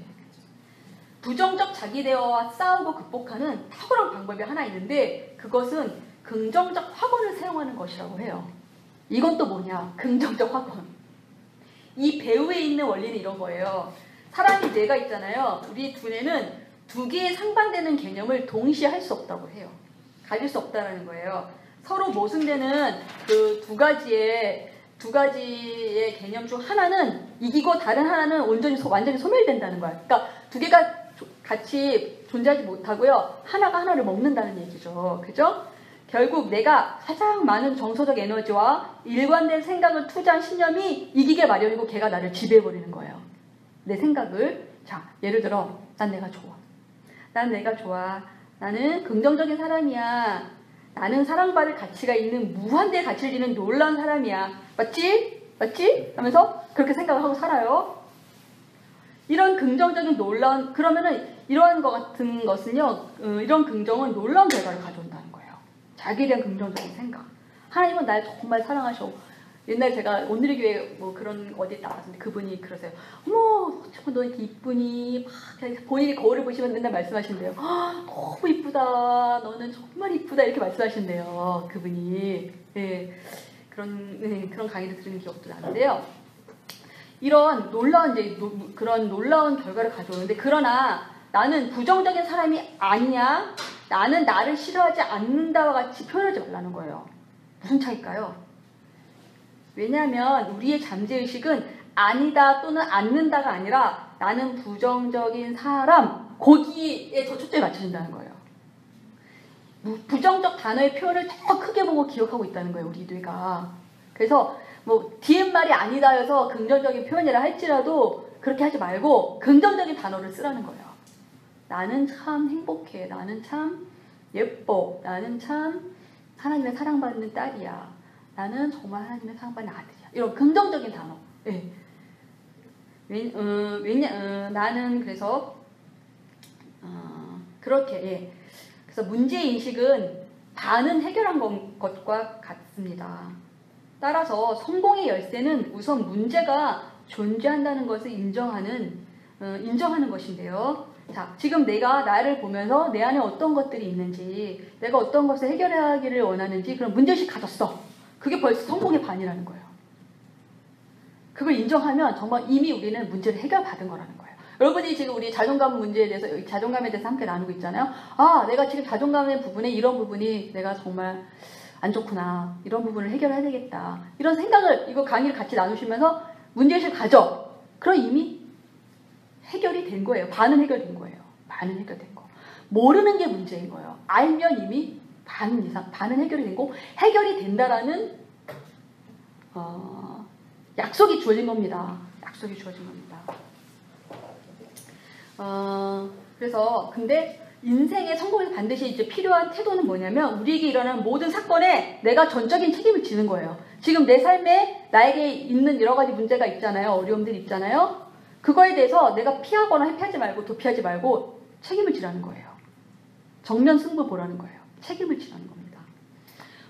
부정적 자기대화와 싸우고 극복하는 탁월한 방법이 하나 있는데 그것은 긍정적 확언을 사용하는 것이라고 해요. 이건 또 뭐냐? 긍정적 확언. 이 배우에 있는 원리는 이런 거예요. 사람이 뇌가 있잖아요. 우리 두뇌는 두 개의 상반되는 개념을 동시에 할 수 없다고 해요. 가질 수 없다는 거예요. 서로 모순되는 그 두 가지의 개념 중 하나는 이기고 다른 하나는 완전히 소멸된다는 거야. 그러니까 두 개가 같이 존재하지 못하고요. 하나가 하나를 먹는다는 얘기죠. 그죠? 결국 내가 가장 많은 정서적 에너지와 일관된 생각을 투자한 신념이 이기게 마련이고 걔가 나를 지배해버리는 거예요. 내 생각을. 자, 예를 들어 난 내가 좋아. 난 내가 좋아. 나는 긍정적인 사람이야. 나는 사랑받을 가치가 있는 무한대 가치를 지닌 놀라운 사람이야. 맞지? 맞지? 하면서 그렇게 생각을 하고 살아요. 이런 긍정적인 놀라운, 그러면은 이러한 것 같은 것은요, 이런 긍정은 놀라운 결과를 가져온다는 거예요. 자기에 대한 긍정적인 생각. 하나님은 날 정말 사랑하셔. 옛날에 제가 오늘의 교회 뭐 그런 어디 나왔는데 그분이 그러세요. 어머, 너 이렇게 이쁘니? 막 본인이 거울을 보시면 맨날 말씀하신대요. 너무 이쁘다. 너는 정말 이쁘다. 이렇게 말씀하신대요. 그분이. 네, 그런 강의를 들은 기억도 나는데요. 이런 놀라운 그런 놀라운 결과를 가져오는데 그러나 나는 부정적인 사람이 아니야. 나는 나를 싫어하지 않는다와 같이 표현하지 말라는 거예요. 무슨 차이일까요? 왜냐하면 우리의 잠재의식은 아니다 또는 않는다가 아니라 나는 부정적인 사람, 거기에 더 초점이 맞춰진다는 거예요. 부정적 단어의 표현을 더 크게 보고 기억하고 있다는 거예요. 우리 뇌가. 그래서 뭐 뒤에 말이 아니다 해서 긍정적인 표현이라 할지라도 그렇게 하지 말고 긍정적인 단어를 쓰라는 거예요. 나는 참 행복해. 나는 참 예뻐. 나는 참 하나님의 사랑받는 딸이야. 나는 정말 하나님의 사랑받는 아들이야. 이런 긍정적인 단어. 예. 나는 그래서 그렇게 예. 그래서 문제인식은 반은 해결한 것과 같습니다. 따라서 성공의 열쇠는 우선 문제가 존재한다는 것을 인정하는 것인데요. 자, 지금 내가 나를 보면서 내 안에 어떤 것들이 있는지, 내가 어떤 것을 해결하기를 원하는지 그런 문제의식 가졌어. 그게 벌써 성공의 반이라는 거예요. 그걸 인정하면 정말 이미 우리는 문제를 해결받은 거라는 거예요. 여러분이 지금 우리 자존감에 대해서 함께 나누고 있잖아요. 아, 내가 지금 자존감의 부분에 이런 부분이 내가 정말 안 좋구나. 이런 부분을 해결해야 되겠다. 이런 생각을, 이거 강의를 같이 나누시면서 문제의식을 가져. 그럼 이미 해결이 된 거예요. 반은 해결된 거예요. 반은 해결된 거. 모르는 게 문제인 거예요. 알면 이미 반은 해결이 된 거, 해결이 된다라는 약속이 주어진 겁니다. 약속이 주어진 겁니다. 그래서 근데 인생의 성공에서 반드시 이제 필요한 태도는 뭐냐면 우리에게 일어나는 모든 사건에 내가 전적인 책임을 지는 거예요. 지금 내 삶에 나에게 있는 여러 가지 문제가 있잖아요. 어려움들이 있잖아요. 그거에 대해서 내가 피하거나 회피하지 말고 도피하지 말고 책임을 지라는 거예요. 정면 승부 보라는 거예요. 책임을 지라는 겁니다.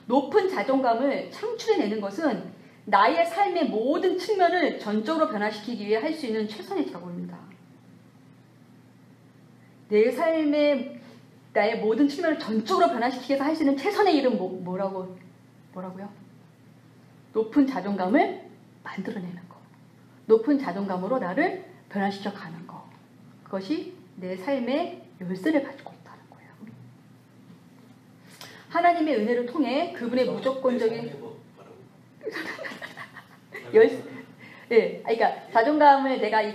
높은 자존감을 창출해내는 것은 나의 삶의 모든 측면을 전적으로 변화시키기 위해 할 수 있는 최선의 작업입니다. 내 삶의 나의 모든 측면을 전적으로 변화시키기 위해서 할 수 있는 최선의 일은 뭐라고요? 높은 자존감을 만들어내는 거. 높은 자존감으로 나를 변화시켜 가는 거. 그것이 내 삶의 열쇠를 가지고 있다는 거예요. 하나님의 은혜를 통해 그분의 무조건적인 열쇠. 네, 그러니까 자존감을 내가 이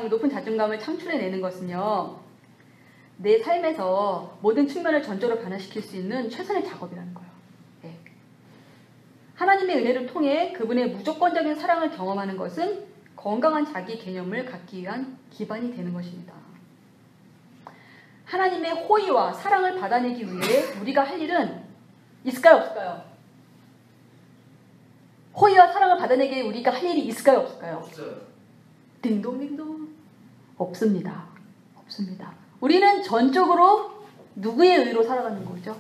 높은 자존감을 창출해내는 것은요, 내 삶에서 모든 측면을 전적으로 변화시킬 수 있는 최선의 작업이라는 거예요. 네. 하나님의 은혜를 통해 그분의 무조건적인 사랑을 경험하는 것은 건강한 자기 개념을 갖기 위한 기반이 되는 것입니다. 하나님의 호의와 사랑을 받아내기 위해 우리가 할 일은 있을까요, 없을까요? 호의와 사랑을 받아내기 위해 우리가 할 일이 있을까요, 없을까요? 없어요. 딩동딩동. 없습니다. 없습니다. 우리는 전적으로 누구의 의로 살아가는 거죠?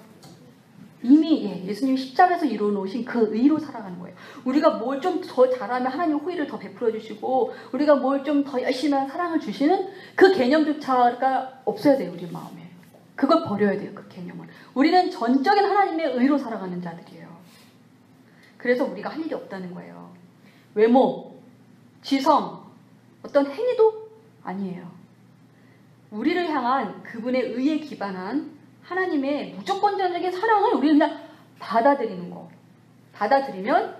이미 예수님이 십자가에서 이루어놓으신 그 의로 살아가는 거예요. 우리가 뭘 좀 더 잘하면 하나님 호의를 더 베풀어 주시고, 우리가 뭘 좀 더 열심히 하면 사랑을 주시는 그 개념조차가 없어야 돼요, 우리 마음에. 그걸 버려야 돼요, 그 개념을. 우리는 전적인 하나님의 의로 살아가는 자들이에요. 그래서 우리가 할 일이 없다는 거예요. 외모, 지성, 어떤 행위도 아니에요. 우리를 향한 그분의 의에 기반한 하나님의 무조건적인 사랑을 우리는 그냥 받아들이는 거. 받아들이면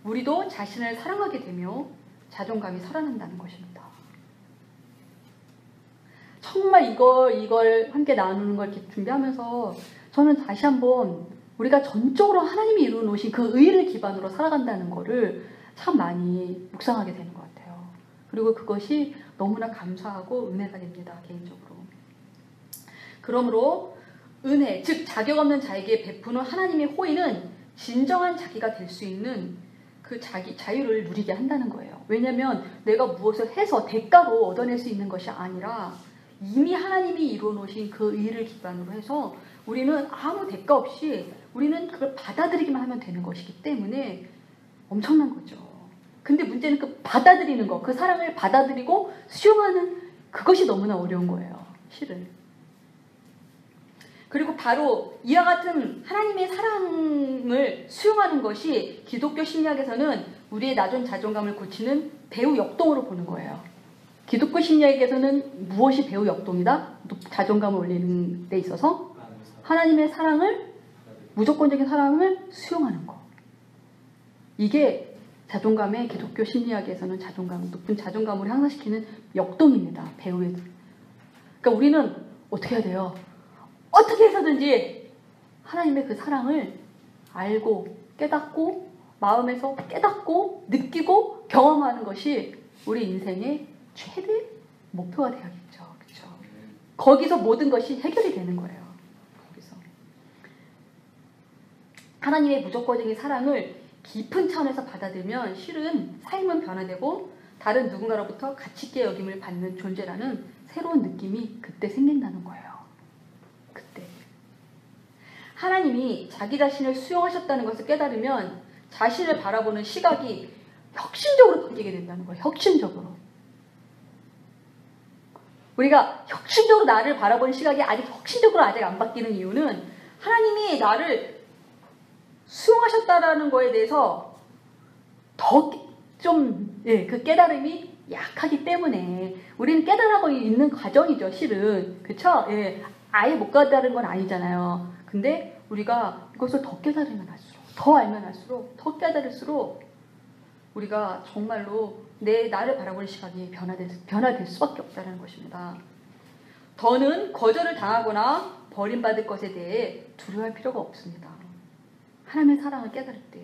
우리도 자신을 사랑하게 되며 자존감이 살아난다는 것입니다. 정말 이걸 함께 나누는 걸 이렇게 준비하면서 저는 다시 한번 우리가 전적으로 하나님이 이루어 놓으신 그 의를 기반으로 살아간다는 거를 참 많이 묵상하게 되는 것 같아요. 그리고 그것이 너무나 감사하고 은혜가 됩니다, 개인적으로. 그러므로 은혜, 즉 자격 없는 자에게 베푸는 하나님의 호의는 진정한 자기가 될 수 있는 그 자유를 누리게 한다는 거예요. 왜냐하면 내가 무엇을 해서 대가로 얻어낼 수 있는 것이 아니라 이미 하나님이 이루어 놓으신 그 의를 기반으로 해서 우리는 아무 대가 없이 우리는 그걸 받아들이기만 하면 되는 것이기 때문에 엄청난 거죠. 근데 문제는 그 받아들이는 거, 그 사랑을 받아들이고 수용하는 그것이 너무나 어려운 거예요, 실은. 그리고 바로 이와 같은 하나님의 사랑을 수용하는 것이 기독교 심리학에서는 우리의 낮은 자존감을 고치는 배후 역동으로 보는 거예요. 기독교 심리학에서는 무엇이 배후 역동이다? 자존감을 올리는 데 있어서 하나님의 사랑을, 무조건적인 사랑을 수용하는 거. 이게 자존감의 기독교 심리학에서는 높은 자존감을 향상시키는 역동입니다. 배후에. 그러니까 우리는 어떻게 해야 돼요? 어떻게 해서든지 하나님의 그 사랑을 알고 깨닫고 마음에서 깨닫고 느끼고 경험하는 것이 우리 인생의 최대 목표가 되어야겠죠. 그렇죠? 거기서 모든 것이 해결이 되는 거예요. 거기서 하나님의 무조건적인 사랑을 깊은 차원에서 받아들면 실은 삶은 변화되고 다른 누군가로부터 가치 있게 여김을 받는 존재라는 새로운 느낌이 그때 생긴다는 거예요. 그때 하나님이 자기 자신을 수용하셨다는 것을 깨달으면 자신을 바라보는 시각이 혁신적으로 바뀌게 된다는 거예요. 혁신적으로. 우리가 혁신적으로 나를 바라보는 시각이 혁신적으로 아직 안 바뀌는 이유는 하나님이 나를 수용하셨다라는 거에 대해서 더 좀 그 깨달음이 약하기 때문에 우리는 깨달아가고 있는 과정이죠, 실은. 그쵸? 아예 못 깨달은 건 아니잖아요. 근데 우리가 이것을 더 깨달으면 할수록, 더 알면 할수록, 더 깨달을수록 우리가 정말로 나를 바라보는 시각이 변화될 수밖에 없다는 것입니다. 더는 거절을 당하거나 버림받을 것에 대해 두려워할 필요가 없습니다. 하나님의 사랑을 깨달을 때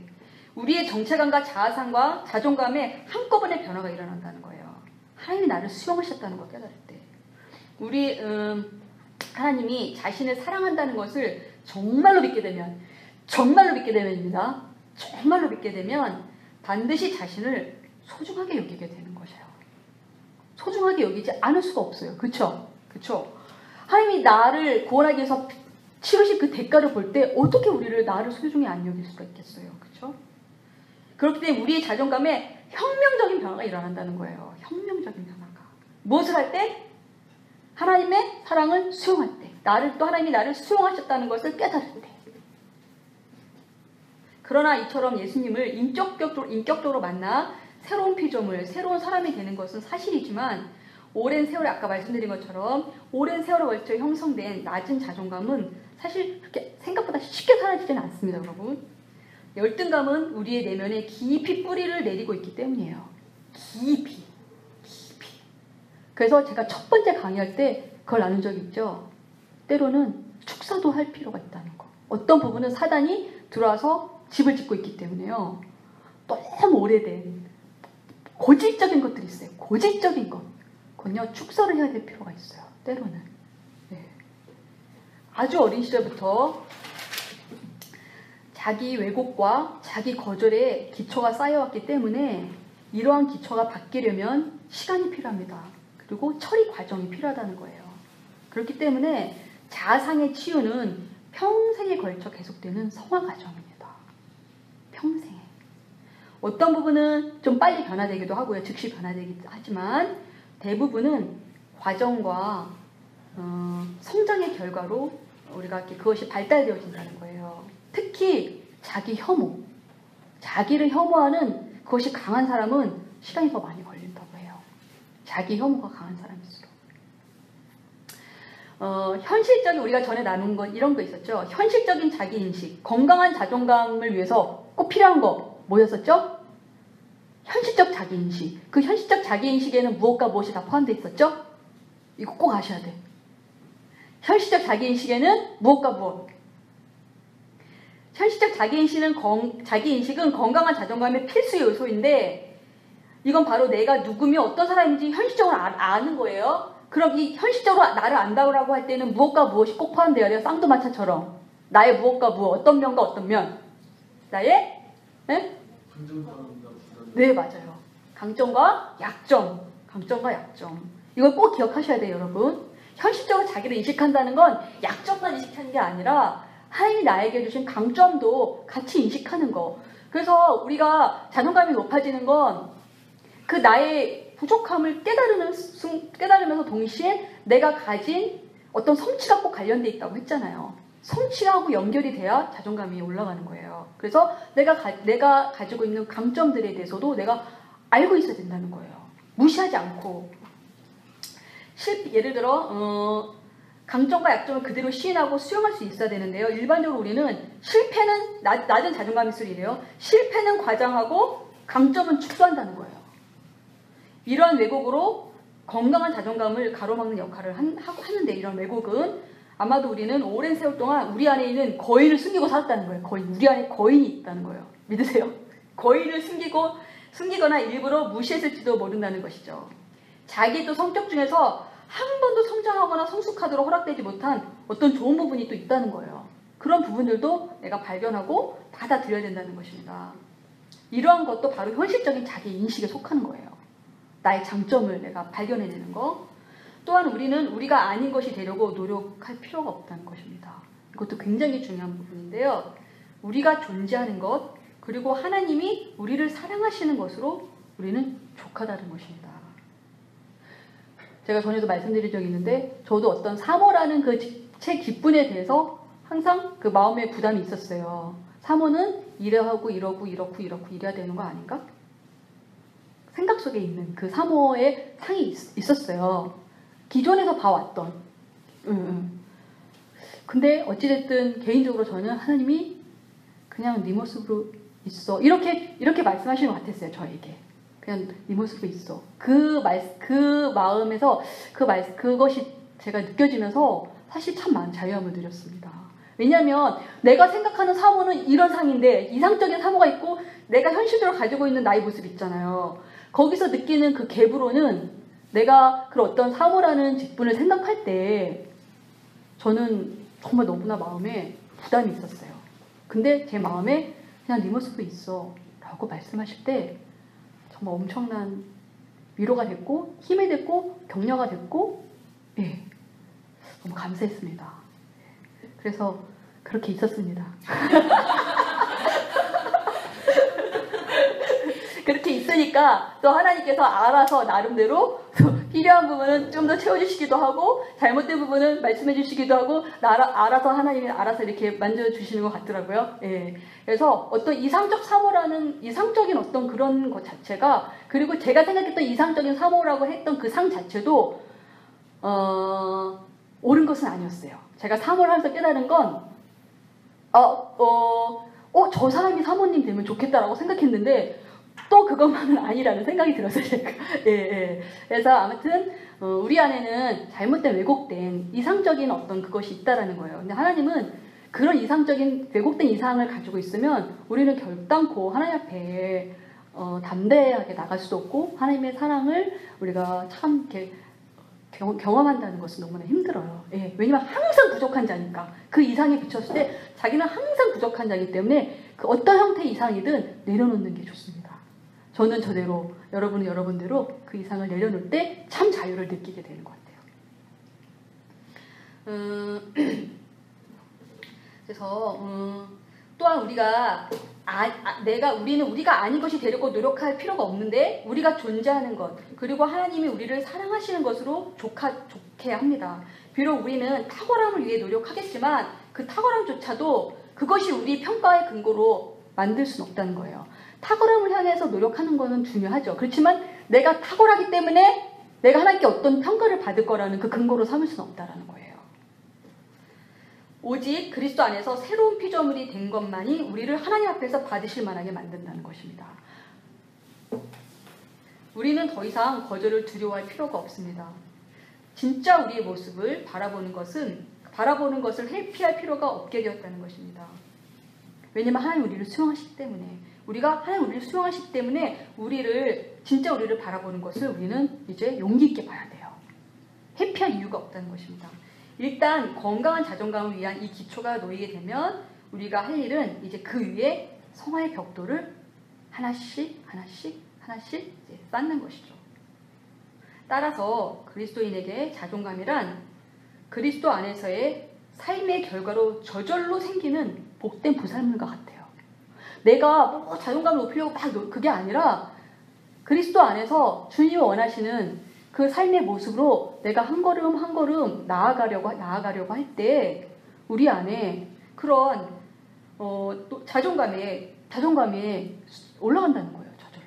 우리의 정체감과 자아상과 자존감에 한꺼번에 변화가 일어난다는 거예요. 하나님이 나를 수용하셨다는 걸 깨달을 때 우리 하나님이 자신을 사랑한다는 것을 정말로 믿게 되면입니다. 정말로 믿게 되면 반드시 자신을 소중하게 여기게 되는 것이에요. 소중하게 여기지 않을 수가 없어요. 그렇죠? 하나님이 나를 구원하기 위해서 치르신 그 대가를 볼 때 어떻게 나를 소중히 안 여길 수가 있겠어요. 그렇죠? 그렇기 때문에 우리의 자존감에 혁명적인 변화가 일어난다는 거예요. 혁명적인 변화가. 무엇을 할 때? 하나님의 사랑을 수용할 때. 또 하나님이 나를 수용하셨다는 것을 깨달을 때. 그러나 이처럼 예수님을 인격적으로 만나 새로운 피조물, 새로운 사람이 되는 것은 사실이지만 오랜 세월에 아까 말씀드린 것처럼 오랜 세월에 걸쳐 형성된 낮은 자존감은 사실 그렇게 생각보다 쉽게 사라지지는 않습니다, 여러분. 열등감은 우리의 내면에 깊이 뿌리를 내리고 있기 때문이에요. 깊이. 그래서 제가 첫 번째 강의할 때 그걸 나눈 적이 있죠. 때로는 축사도 할 필요가 있다는 거. 어떤 부분은 사단이 들어와서 집을 짓고 있기 때문에요. 너무 오래된 고질적인 것들이 있어요. 고질적인 것. 그건요, 축사를 해야 될 필요가 있어요. 때로는. 네. 아주 어린 시절부터 자기 왜곡과 자기 거절에 기초가 쌓여왔기 때문에 이러한 기초가 바뀌려면 시간이 필요합니다. 그리고 처리 과정이 필요하다는 거예요. 그렇기 때문에 자아상의 치유는 평생에 걸쳐 계속되는 성화 과정입니다. 평생에. 어떤 부분은 좀 빨리 변화되기도 하고요. 즉시 변화되기도 하지만 대부분은 과정과 성장의 결과로 우리가 그것이 발달되어진다는 거예요. 특히 자기 혐오. 자기를 혐오하는 그것이 강한 사람은 시간이 더 많이 걸린다고 해요. 자기 혐오가 강한 사람일수록. 현실적인 우리가 전에 나눈 건 이런 거 있었죠. 현실적인 자기인식, 건강한 자존감을 위해서 꼭 필요한 거 뭐였었죠? 현실적 자기인식. 그 현실적 자기인식에는 무엇과 무엇이 다 포함되어 있었죠? 이거 꼭 아셔야 돼. 현실적 자기인식에는 무엇과 무엇. 현실적 자기인식은 건강한 자존감의 필수 요소인데 이건 바로 내가 누구며 어떤 사람인지 현실적으로 아는 거예요. 그럼 이 현실적으로 나를 안다고 할 때는 무엇과 무엇이 꼭 포함되어야 돼요. 쌍두마차처럼. 나의 무엇과 무엇, 어떤 면과 어떤 면. 나의? 네? 네, 맞아요. 강점과 약점. 강점과 약점. 이걸 꼭 기억하셔야 돼요, 여러분. 현실적으로 자기를 인식한다는 건 약점만 인식하는 게 아니라 하나님이 나에게 주신 강점도 같이 인식하는 거. 그래서 우리가 자존감이 높아지는 건 그 나의 부족함을 깨달으면서 동시에 내가 가진 어떤 성취가 꼭 관련돼 있다고 했잖아요. 성취하고 연결이 돼야 자존감이 올라가는 거예요. 그래서 내가 가지고 있는 강점들에 대해서도 내가 알고 있어야 된다는 거예요. 무시하지 않고. 예를 들어 강점과 약점을 그대로 시인하고 수용할 수 있어야 되는데요. 일반적으로 우리는 실패는 낮은 자존감일수록 이래요. 실패는 과장하고 강점은 축소한다는 거예요. 이러한 왜곡으로 건강한 자존감을 가로막는 역할을 하는데 이런 왜곡은 아마도 우리는 오랜 세월 동안 우리 안에 있는 거인을 숨기고 살았다는 거예요. 우리 안에 거인이 있다는 거예요. 믿으세요? 거인을 숨기거나 일부러 무시했을지도 모른다는 것이죠. 자기 또 성격 중에서 한 번도 성장하거나 성숙하도록 허락되지 못한 어떤 좋은 부분이 또 있다는 거예요. 그런 부분들도 내가 발견하고 받아들여야 된다는 것입니다. 이러한 것도 바로 현실적인 자기 인식에 속하는 거예요. 나의 장점을 내가 발견해내는 거. 또한 우리는 우리가 아닌 것이 되려고 노력할 필요가 없다는 것입니다. 이것도 굉장히 중요한 부분인데요. 우리가 존재하는 것, 그리고 하나님이 우리를 사랑하시는 것으로 우리는 족하다는 것입니다. 제가 전에도 말씀드린 적이 있는데 저도 어떤 사모라는 그 책 뒷분에 대해서 항상 그 마음에 부담이 있었어요. 사모는 이러하고 이러고 이래야 되는 거 아닌가? 생각 속에 있는 그 사모의 상이 있었어요. 기존에서 봐왔던. 근데 어찌됐든 개인적으로 저는 하나님이 그냥 네 모습으로 있어. 이렇게 말씀하시는 것 같았어요. 저에게. 그냥 네 모습으로 있어. 그 마음에서 그것이 제가 느껴지면서 사실 참 많은 자유함을 누렸습니다. 왜냐하면 내가 생각하는 사모는 이런 상인데 이상적인 사모가 있고 내가 현실적으로 가지고 있는 나의 모습이 있잖아요. 거기서 느끼는 그 갭으로는 내가 그 어떤 사모라는 직분을 생각할 때 저는 정말 너무나 마음에 부담이 있었어요. 근데 제 마음에 그냥 네 모습으로 있어 라고 말씀하실 때 정말 엄청난 위로가 됐고 힘이 됐고 격려가 됐고 예, 너무 감사했습니다. 그래서 그렇게 있었습니다. 그러니까 또 하나님께서 알아서 나름대로 필요한 부분은 좀 더 채워주시기도 하고 잘못된 부분은 말씀해 주시기도 하고 알아서 하나님이 알아서 이렇게 만져주시는 것 같더라고요. 예. 그래서 어떤 이상적 사모라는 이상적인 어떤 그런 것 자체가 그리고 제가 생각했던 이상적인 사모라고 했던 그 상 자체도 옳은 것은 아니었어요. 제가 사모를 하면서 깨달은 건 저 사람이 사모님 되면 좋겠다라고 생각했는데 또 그것만은 아니라는 생각이 들었어요. 예. 그래서 아무튼 우리 안에는 잘못된 왜곡된 이상적인 어떤 그것이 있다라는 거예요. 근데 하나님은 그런 이상적인 왜곡된 이상을 가지고 있으면 우리는 결단코 하나님 앞에 담대하게 나갈 수도 없고 하나님의 사랑을 우리가 참 이렇게 경험한다는 것은 너무나 힘들어요. 예, 왜냐면 항상 부족한 자니까. 그 이상에 비쳤을 때 자기는 항상 부족한 자이기 때문에 그 어떤 형태의 이상이든 내려놓는 게 좋습니다. 저는 저대로, 여러분은 여러분대로 그 이상을 내려놓을 때 참 자유를 느끼게 되는 것 같아요. 그래서 또한 우리가 우리가 아닌 것이 되려고 노력할 필요가 없는데 우리가 존재하는 것 그리고 하나님이 우리를 사랑하시는 것으로 좋게 합니다. 비록 우리는 탁월함을 위해 노력하겠지만 그 탁월함조차도 그것이 우리 평가의 근거로 만들 수는 없다는 거예요. 탁월함을 향해서 노력하는 것은 중요하죠. 그렇지만 내가 탁월하기 때문에 내가 하나님께 어떤 평가를 받을 거라는 그 근거로 삼을 수는 없다는 거예요. 오직 그리스도 안에서 새로운 피조물이 된 것만이 우리를 하나님 앞에서 받으실 만하게 만든다는 것입니다. 우리는 더 이상 거절을 두려워할 필요가 없습니다. 진짜 우리의 모습을 바라보는 것을 회피할 필요가 없게 되었다는 것입니다. 왜냐하면 하나님 우리를 수용하시기 때문에 하나님 우리를 수용하시기 때문에 진짜 우리를 바라보는 것을 우리는 이제 용기 있게 봐야 돼요. 회피할 이유가 없다는 것입니다. 일단 건강한 자존감을 위한 이 기초가 놓이게 되면 우리가 할 일은 이제 그 위에 성화의 벽돌을 하나씩 이제 쌓는 것이죠. 따라서 그리스도인에게 자존감이란 그리스도 안에서의 삶의 결과로 저절로 생기는 복된 부살물과 같아요. 내가 자존감을 높이려고 그게 아니라 그리스도 안에서 주님이 원하시는 그 삶의 모습으로 내가 한 걸음 한 걸음 나아가려고 할 때 우리 안에 그런 또 자존감이 올라간다는 거예요. 저절로.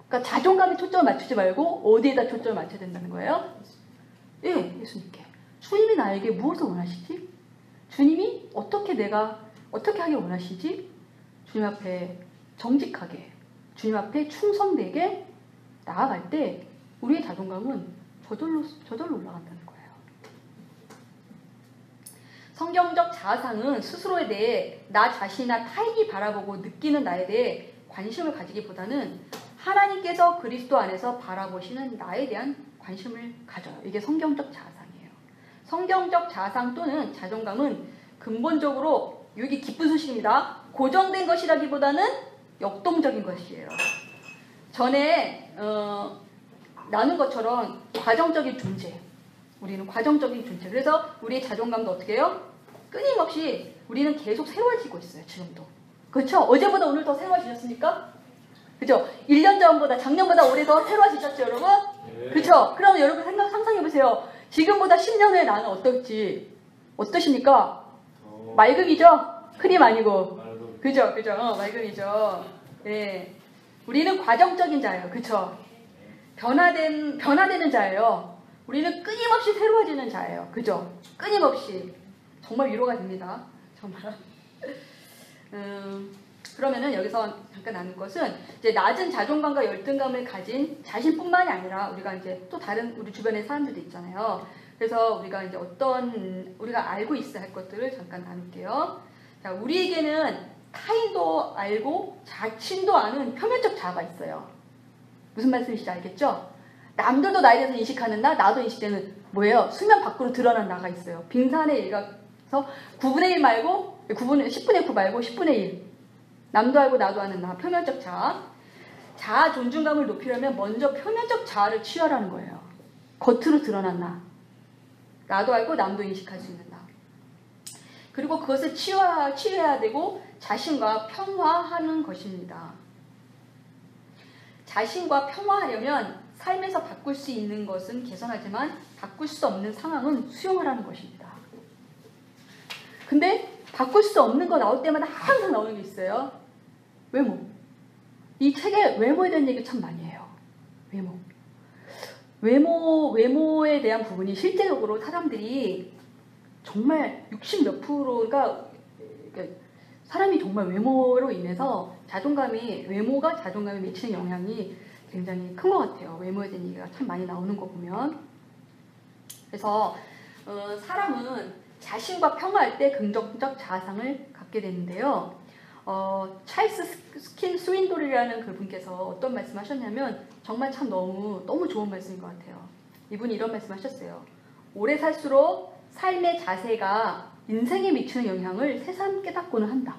그러니까 자존감에 초점을 맞추지 말고 어디에다 초점을 맞춰야 된다는 거예요? 예, 예수님께. 주님이 나에게 무엇을 원하시지? 주님이 어떻게 하길 원하시지? 주님 앞에 정직하게, 주님 앞에 충성되게 나아갈 때 우리의 자존감은 저절로 올라간다는 거예요. 성경적 자아상은 스스로에 대해 나 자신이나 타인이 바라보고 느끼는 나에 대해 관심을 가지기보다는 하나님께서 그리스도 안에서 바라보시는 나에 대한 관심을 가져요. 이게 성경적 자아상이에요. 성경적 자아상 또는 자존감은 근본적으로 여기 기쁜 소식입니다. 고정된 것이라기보다는 역동적인 것이에요. 전에 나눈 것처럼 과정적인 존재. 우리는 과정적인 존재. 그래서 우리의 자존감도 어떻게 해요? 끊임없이 우리는 계속 새로워지고 있어요. 지금도. 그렇죠? 어제보다 오늘 더 새로워지셨습니까? 그죠? 1년 전보다 작년보다 올해 더 새로워지셨죠, 여러분? 네. 그렇죠? 그럼 여러분 상상해보세요. 지금보다 10년 후에 나는 어떠십니까? 맑음이죠? 크림 아니고. 그죠? 맑음이죠. 네. 우리는 과정적인 자예요. 그쵸? 변화되는 자예요. 우리는 끊임없이 새로워지는 자예요. 그죠? 끊임없이. 정말 위로가 됩니다. 정말. 그러면은 여기서 잠깐 나눌 것은 이제 낮은 자존감과 열등감을 가진 자신뿐만이 아니라 우리가 이제 또 다른 우리 주변의 사람들도 있잖아요. 그래서 우리가 이제 우리가 알고 있어야 할 것들을 잠깐 나눌게요. 자, 우리에게는 타인도 알고 자신도 아는 표면적 자아가 있어요. 무슨 말씀이신지 알겠죠? 남들도 나에 대해서 인식하는 나, 나도 인식되는 뭐예요? 수면 밖으로 드러난 나가 있어요. 빙산의 일각에서 9분의 1 말고 10분의 9 말고 10분의 1. 남도 알고 나도 아는 나, 표면적 자아. 자아 존중감을 높이려면 먼저 표면적 자아를 취하라는 거예요. 겉으로 드러난 나. 나도 알고 남도 인식할 수 있는 나. 그리고 그것을 치유해야 되고 자신과 평화하는 것입니다. 자신과 평화하려면 삶에서 바꿀 수 있는 것은 개선하지만 바꿀 수 없는 상황은 수용하라는 것입니다. 근데 바꿀 수 없는 거 나올 때마다 항상 나오는 게 있어요. 외모. 이 책에 외모에 대한 얘기 참 많이 해요. 외모에 대한 부분이 실제적으로 사람들이 정말 60 몇 프로가 사람이 정말 외모로 인해서 외모가 자존감에 미치는 영향이 굉장히 큰 것 같아요. 외모에 대한 얘기가 참 많이 나오는 거 보면. 그래서 사람은 자신과 평화할 때 긍정적 자아상을 갖게 되는데요. 찰스 스킨 스윈돌이라는 그분께서 어떤 말씀하셨냐면 정말 참 너무 좋은 말씀인 것 같아요. 이분이 이런 말씀하셨어요. 오래 살수록 삶의 자세가 인생에 미치는 영향을 새삼 깨닫고는 한다.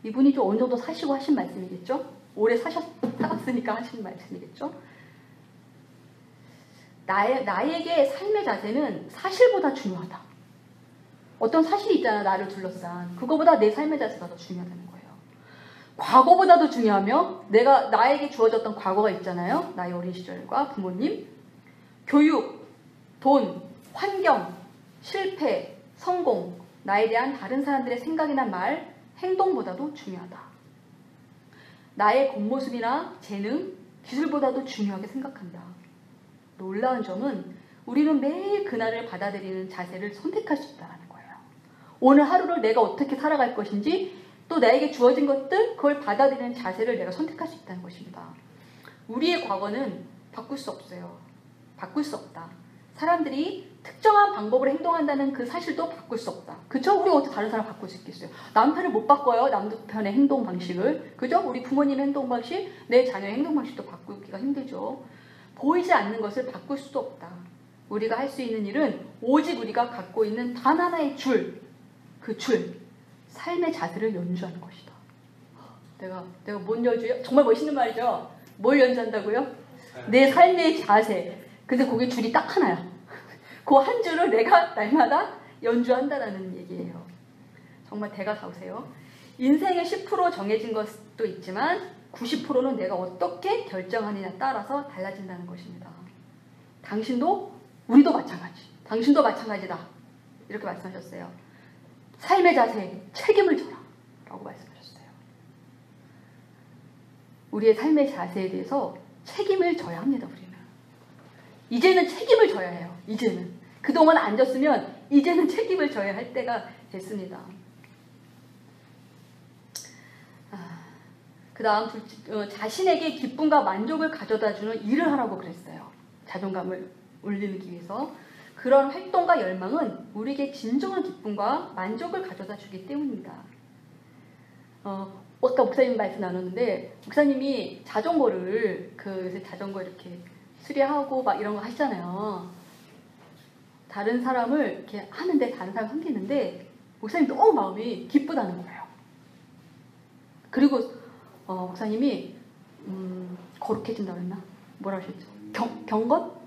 이분이 좀 어느 정도 사시고 하신 말씀이겠죠? 오래 살았으니까 하신 말씀이겠죠? 나에게 삶의 자세는 사실보다 중요하다. 어떤 사실이 있잖아, 나를 둘러싼. 그거보다 내 삶의 자세가 더 중요하다는 거예요. 과거보다도 중요하며 나에게 주어졌던 과거가 있잖아요. 나의 어린 시절과 부모님, 교육, 돈, 환경, 실패, 성공, 나에 대한 다른 사람들의 생각이나 말, 행동보다도 중요하다. 나의 겉모습이나 재능, 기술보다도 중요하게 생각한다. 놀라운 점은 우리는 매일 그날을 받아들이는 자세를 선택할 수 있다는 거예요. 오늘 하루를 내가 어떻게 살아갈 것인지 또 나에게 주어진 것들 그걸 받아들이는 자세를 내가 선택할 수 있다는 것입니다. 우리의 과거는 바꿀 수 없어요. 바꿀 수 없다. 사람들이 특정한 방법으로 행동한다는 그 사실도 바꿀 수 없다. 그쵸? 우리가 어떻게 다른 사람 바꿀 수 있겠어요? 남편을 못 바꿔요. 남편의 행동 방식을. 그죠? 우리 부모님의 행동 방식, 내 자녀의 행동 방식도 바꾸기가 힘들죠. 보이지 않는 것을 바꿀 수도 없다. 우리가 할 수 있는 일은 오직 우리가 갖고 있는 단 하나의 줄, 그 줄, 삶의 자세를 연주하는 것이다. 내가 뭔 연주예요? 정말 멋있는 말이죠? 뭘 연주한다고요? 내 삶의 자세. 근데 그게 줄이 딱 하나야. 그 한 줄을 내가 날마다 연주한다는 얘기예요. 정말 대가사오세요. 인생의 10% 정해진 것도 있지만 90%는 내가 어떻게 결정하느냐에 따라서 달라진다는 것입니다. 우리도 마찬가지. 당신도 마찬가지다. 이렇게 말씀하셨어요. 삶의 자세에 책임을 져라. 라고 말씀하셨어요. 우리의 삶의 자세에 대해서 책임을 져야 합니다. 우리는. 이제는 책임을 져야 해요. 이제는. 그동안 안 졌으면 이제는 책임을 져야 할 때가 됐습니다. 그 다음 자신에게 기쁨과 만족을 가져다주는 일을 하라고 그랬어요. 자존감을 올리기 위해서. 그런 활동과 열망은 우리에게 진정한 기쁨과 만족을 가져다 주기 때문입니다. 아까 목사님 말씀 나눴는데 목사님이 자전거를 요새 자전거 이렇게 수리하고 막 이런 거 하시잖아요. 다른 사람을 이렇게 하는데 다른 사람 섬기는데 목사님 너무 마음이 기쁘다는 거예요. 그리고 목사님이 거룩해진다고 했나? 뭐라 하셨죠? 경건?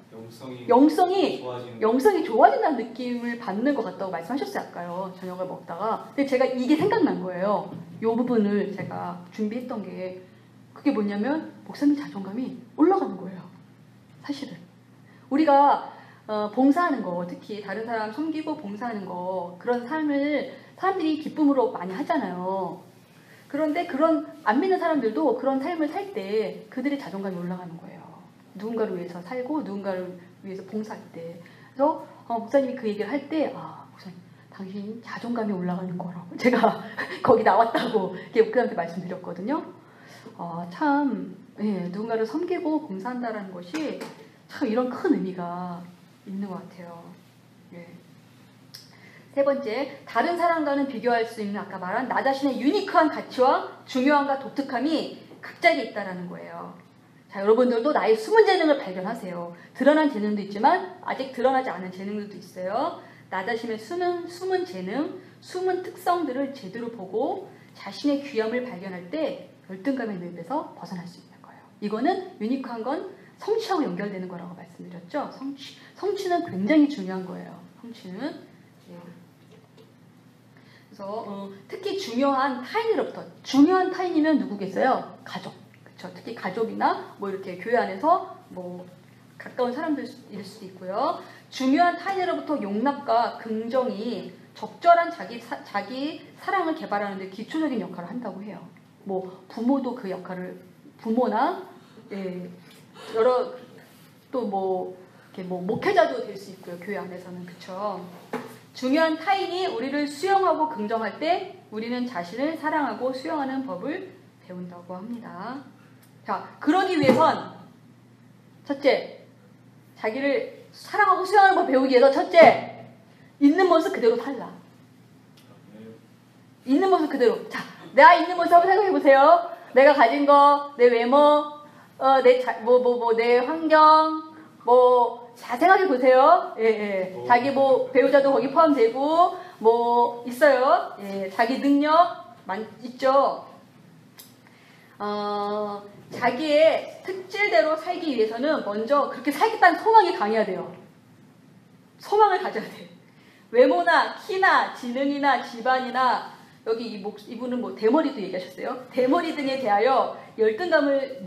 영성이 좋아진다는 느낌을 받는 것 같다고 말씀하셨어요. 아까요. 저녁을 먹다가. 근데 제가 이게 생각난 거예요. 이 부분을 제가 준비했던 게 그게 뭐냐면 목사님 자존감이 올라가는 거예요. 사실은. 우리가 봉사하는 거, 특히 다른 사람 섬기고 봉사하는 거, 그런 삶을 사람들이 기쁨으로 많이 하잖아요. 그런데 안 믿는 사람들도 그런 삶을 살 때 그들의 자존감이 올라가는 거예요. 누군가를 위해서 살고 누군가를 위해서 봉사할 때. 그래서 목사님이 그 얘기를 할 때 목사님 당신 자존감이 올라가는 거라고 제가 거기 나왔다고 목사님한테 말씀드렸거든요. 누군가를 섬기고 봉사한다는 것이 참 이런 큰 의미가 있는 것 같아요. 예. 세 번째, 다른 사람과는 비교할 수 있는 아까 말한 나 자신의 유니크한 가치와 중요함과 독특함이 각자에게 있다는 거예요. 자, 여러분들도 나의 숨은 재능을 발견하세요. 드러난 재능도 있지만 아직 드러나지 않은 재능들도 있어요. 나 자신의 숨은 재능, 숨은 특성들을 제대로 보고 자신의 귀함을 발견할 때 열등감의 늪에서 벗어날 수 있는 거예요. 이거는 유니크한 건 성취하고 연결되는 거라고 말씀드렸죠. 성취는 굉장히 중요한 거예요. 성취는. 예. 그래서 특히 중요한 타인으로부터. 중요한 타인이면 누구겠어요? 가족. 그쵸? 특히 가족이나 뭐 이렇게 교회 안에서 뭐 가까운 사람들일 수도 있고요. 중요한 타인으로부터 용납과 긍정이 적절한 자기 사랑을 개발하는 데 기초적인 역할을 한다고 해요. 뭐 부모도 그 역할을 부모나 여러 또 뭐 이렇게 뭐 목회자도 될 수 있고요. 교회 안에서는 그쵸. 중요한 타인이 우리를 수용하고 긍정할 때 우리는 자신을 사랑하고 수용하는 법을 배운다고 합니다. 자, 그러기 위해선 첫째, 자기를 사랑하고 수용하는 법 배우기 위해서 첫째, 있는 모습 그대로 살라. 있는 모습 그대로. 자, 내가 있는 모습 한번 생각해 보세요. 내가 가진 거, 내 외모, 내 환경, 자, 생각해 보세요. 자기 배우자도 거기 포함되고, 있어요. 자기 능력, 있죠. 자기의 특질대로 살기 위해서는 먼저 그렇게 살겠다는 소망이 강해야 돼요. 소망을 가져야 돼. 외모나 키나 지능이나 집안이나 여기 이분은 대머리도 얘기하셨어요. 대머리 등에 대하여 열등감을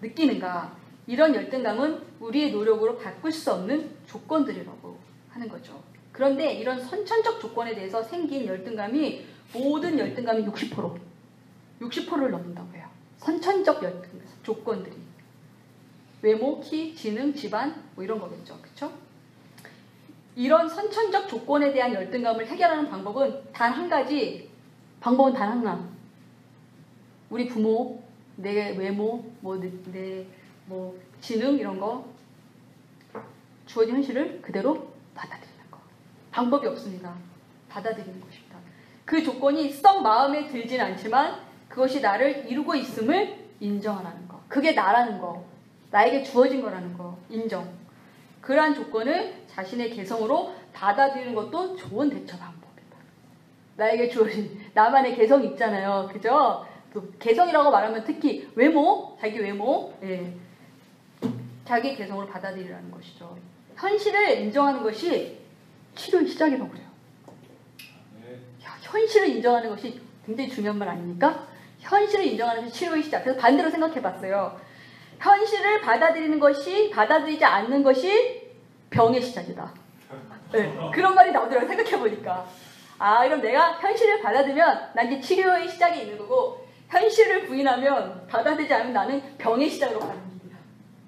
느끼는가? 이런 열등감은 우리의 노력으로 바꿀 수 없는 조건들이라고 하는 거죠. 그런데 이런 선천적 조건에 대해서 생긴 열등감이 모든 열등감이 60%를 넘는다고 해요. 선천적 열등감 조건들이 외모, 키, 지능, 집안 이런 거겠죠. 그렇죠? 이런 선천적 조건에 대한 열등감을 해결하는 방법은 단 한 가지. 방법은 단 하나. 우리 부모, 내 외모, 내 지능 이런 거 주어진 현실을 그대로 받아들이는 거. 방법이 없습니다. 받아들이는 것입니다. 그 조건이 썩 마음에 들진 않지만 그것이 나를 이루고 있음을 인정하라는 거. 그게 나라는 거. 나에게 주어진 거라는 거. 인정. 그러한 조건을 자신의 개성으로 받아들이는 것도 좋은 대처 방법이다. 나에게 주어진 나만의 개성이 있잖아요. 그죠? 또 개성이라고 말하면 특히 외모, 자기 외모, 자기 개성으로 받아들이라는 것이죠. 현실을 인정하는 것이 치료의 시작이라고 그래요. 야, 현실을 인정하는 것이 굉장히 중요한 말 아닙니까? 현실을 인정하는 것이 치료의 시작. 그래서 반대로 생각해봤어요. 현실을 받아들이지 않는 것이 병의 시작이다. 그런 말이 나오더라고요. 생각해보니까. 그럼 내가 현실을 받아들이면 난 이제 치료의 시작이 있는 거고, 현실을 부인하면 받아들이지 않으면 나는 병의 시작으로 가는 길이야.